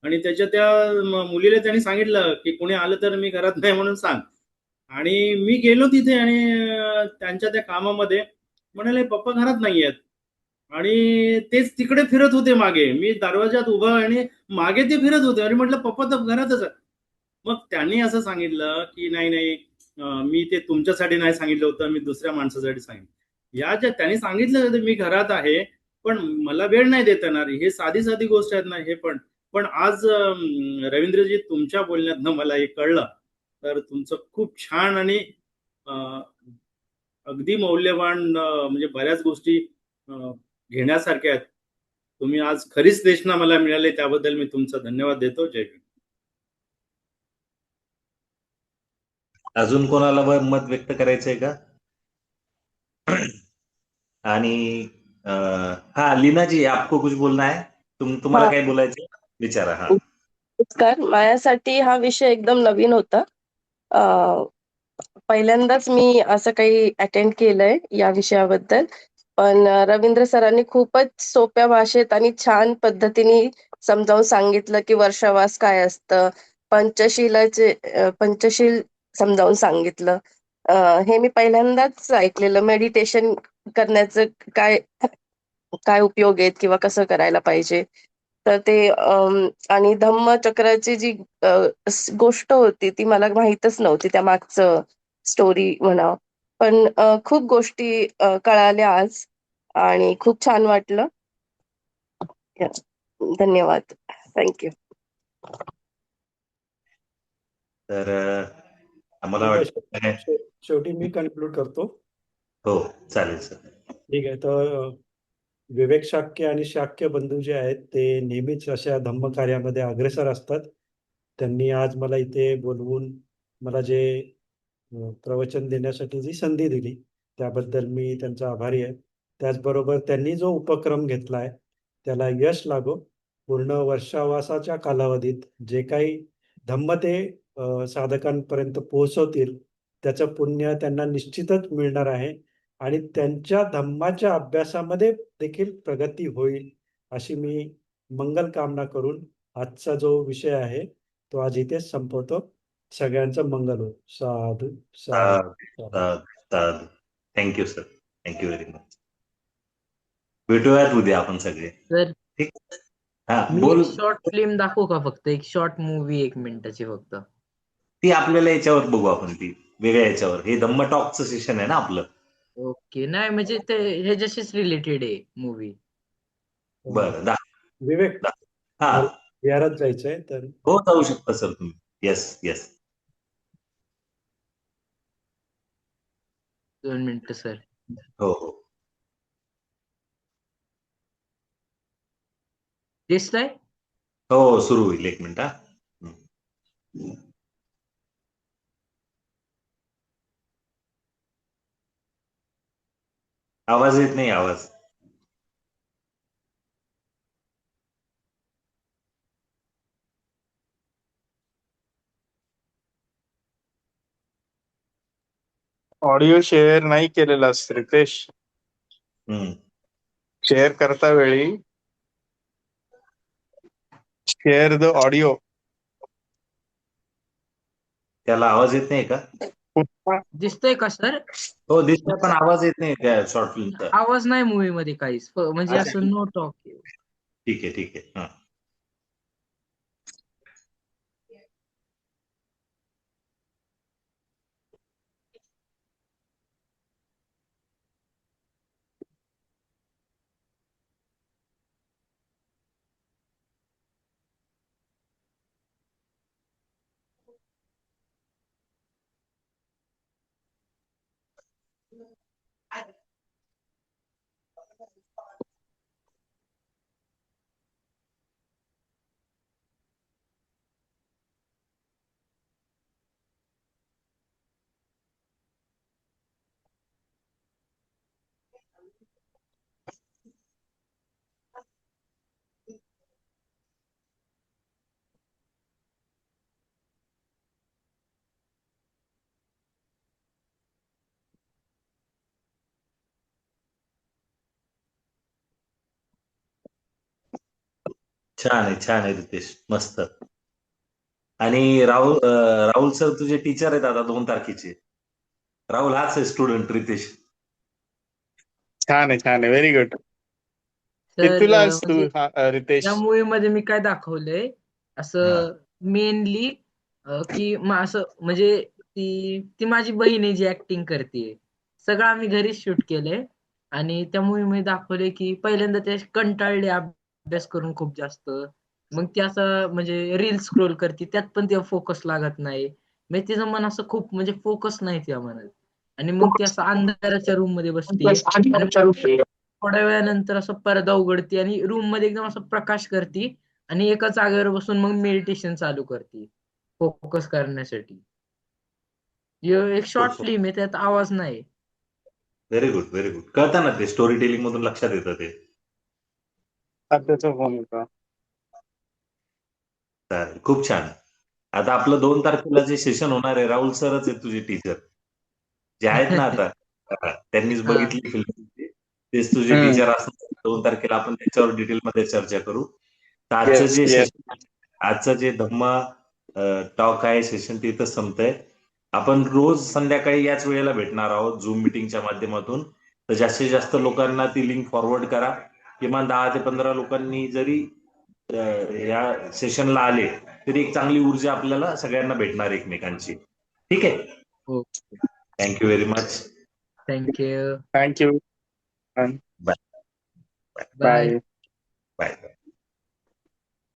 आणि त्याच्या त्या मुलीला त्यांनी सांगितलं की कोणी आलं तर मी घरात नाही म्हणून सांग. आणि मी गेलो तिथे आणि त्यांच्या त्या कामामध्ये म्हणाले पप्पा घरात नाही आहेत. आणि तेच तिकडे फिरत होते मागे, मी दरवाजात उभा आणि मागे ते फिरत होते आणि म्हटलं पप्पा तर घरातच आहे. मग त्यांनी असं सांगितलं की नाही नाही, मी ते तुमच्यासाठी नाही सांगितलं होतं, मी दुसऱ्या माणसासाठी सांगितलं. या ज्या त्यांनी सांगितलं होतं मी घरात आहे पण मला वेळ नाही देता येणार, हे साधी साधी गोष्ट आहेत ना हे पण. पण आज रवींद्रजी तुमच्या बोलण्यातनं मला हे कळलं. तर तुमचं खूप छान आणि अं, अगदी मौल्यवान म्हणजे बऱ्याच गोष्टी अं, घेण्यासारख्या आहेत. तुम्ही आज खरीच देशना मला मिळाले, त्याबद्दल मी तुमचा धन्यवाद देतो. जय भीम. अजून कोणाला मत व्यक्त करायचंय का? आणि हा लीनाजी, आपको कुछ बोलना है? तुम्हाला हा, काय बोलायचं विचारा. हा नमस्कार. माझ्यासाठी हा विषय एकदम नवीन होता. पहिल्यांदाच मी असं काही अटेंड केलंय या विषयाबद्दल. पण रवींद्र सरांनी खूपच सोप्या भाषेत आणि छान पद्धतीने समजावून सांगितलं की वर्षावास काय असतं, पंचशील समजावून सांगितलं. हे मी पहिल्यांदाच ऐकलेलं. मेडिटेशन करण्याचं काय काय उपयोग आहेत किंवा कसं करायला पाहिजे. तर ते आणि धम्मचक्राची जी गोष्ट होती ती मला माहीतच नव्हती, त्या मागचं स्टोरी म्हणा. पण खूप गोष्टी कळाल्या आज आणि खूप छान वाटलं. धन्यवाद. थँक्यू. तर आम्हाला ठीक आहे. वाटतं शेवटी मी कन्क्लूड करतो. हो, चालेल सर. ठीक आहे. तर विवेक शाक्य आणि शाक्य बंधू जे आहेत ते नेहमीच अशा धम्म कार्यामध्ये अग्रेसर असतात. त्यांनी आज मला इथे बोलवून मला जे प्रवचन देण्यासाठी जी संधी दिली त्याबद्दल मी त्यांचा आभारी आहे. त्याचबरोबर त्यांनी जो उपक्रम घेतला आहे त्याला यश लागो. पूर्ण वर्षावासाच्या कालावधीत जे काही धम्म ते साधकांपर्यंत पोहोचवतील त्याचं पुण्य त्यांना निश्चितच मिळणार आहे आणि त्यांच्या धम्माच्या अभ्यासामध्ये देखील प्रगती होईल अशी मी मंगल कामना करून आजचा जो विषय आहे तो आज इथेच संपवतो. सगळ्यांचं मंगल हो. साधू साधू साधू. Thank you sir, thank you very much. भेटूयात उद्या आपण सगळे. तर ठीक. हा मी बोल. एक शॉर्ट फिल्म दाखवू का? फक्त एक शॉर्ट मूवी 1 मिनिटाची फक्त. ती आपल्याला याच्यावर बघू आपण, ती वेगळ्या याच्यावर. हे धम्म टॉकचं सेशन आहे ना आपलं. ओके. नाही म्हणजे ते ह्याच्याशीच रिलेटेड आहे मूवी. बरं विवेक, हा मला बिहारात जायचंय तर हो, जाऊ शकता सर तुम्ही. Yes yes. 2 मिनिटं सर. हो हो. दिसतंय? हो सुरू होईल, 1 मिनिट. हा आवाज येत नाही, आवाज. ऑडिओ शेअर नाही केलेलास रितेश. हम्म. शेअर करता वेळी शेअर द ऑडिओ. त्याला आवाज येत नाही का? दिसतंय का सर? हो दिसतंय, पण आवाज येत नाही त्या शॉर्ट फिल्मचा. आवाज नाही मूवी मध्ये काहीच. म्हणजे अच्छा, असं नो टॉक. ठीक आहे ठीक आहे. हा छान आहे रितेश, मस्त. आणि राहुल सर तुझे टीचर आहेत आता 2 तारखेचे. राहुल हाच आहे स्टुडंट रितेश. छान आहे व्हेरी गुड. तर कितवीला आहेस तू म्हणजे रितेश? या मूवी मध्ये मी काय दाखवलंय हा. असं मेनली की असं म्हणजे ती ती माझी बहीण आहे जी ऍक्टिंग करते. सगळं आम्ही घरीच शूट केलंय आणि त्या मूवी मध्ये दाखवले की पहिल्यांदा ते कंटाळले अभ्यास करून खूप जास्त. मग ती असं म्हणजे रील स्क्रोल करते, त्यात पण तिला फोकस लागत नाही. मग तिचं मन असं खूप म्हणजे फोकस नाही त्या मनात. आणि मग ती असं अंधाराच्या रूम मध्ये बसते आणि थोड्या वेळानंतर असं पडदा उघडते आणि रूम मध्ये एकदम असं प्रकाश करते आणि एका जागेवर बसून मग मेडिटेशन चालू करते फोकस करण्यासाठी. एक शॉर्ट फिल्म आहे, त्यात आवाज नाही. व्हेरी गुड कळतं ना, ते स्टोरी टेलिंग मधून लक्षात येतं ते. त्याचा फोन होता. चालेल, खूप छान. आता आपलं 2 तारखेला जे सेशन होणार आहे, राहुल सरच आहेत तुझे टीचर जे आहेत ना आता. त्यांनीच हा. बघितली फिल्म, तेच तुझे टीचर असणार. 2 तारखेला आपण त्याच्यावर डिटेलमध्ये चर्चा करू. तर आजचं जे धम्मा टॉक आहे सेशन ते इथंच संपतंय. आपण रोज संध्याकाळी याच वेळेला भेटणार आहोत झूम मीटिंगच्या माध्यमातून. तर जास्तीत जास्त लोकांना ती लिंक फॉरवर्ड करा. किमान 10 ते 15 लोकांनी जरी या सेशनला आले तरी एक चांगली ऊर्जा आपल्याला सगळ्यांना भेटणार एकमेकांची. ठीक आहे. हो. Thank you very much. Thank you. Thank you. Bye. Bye. Bye. Bye.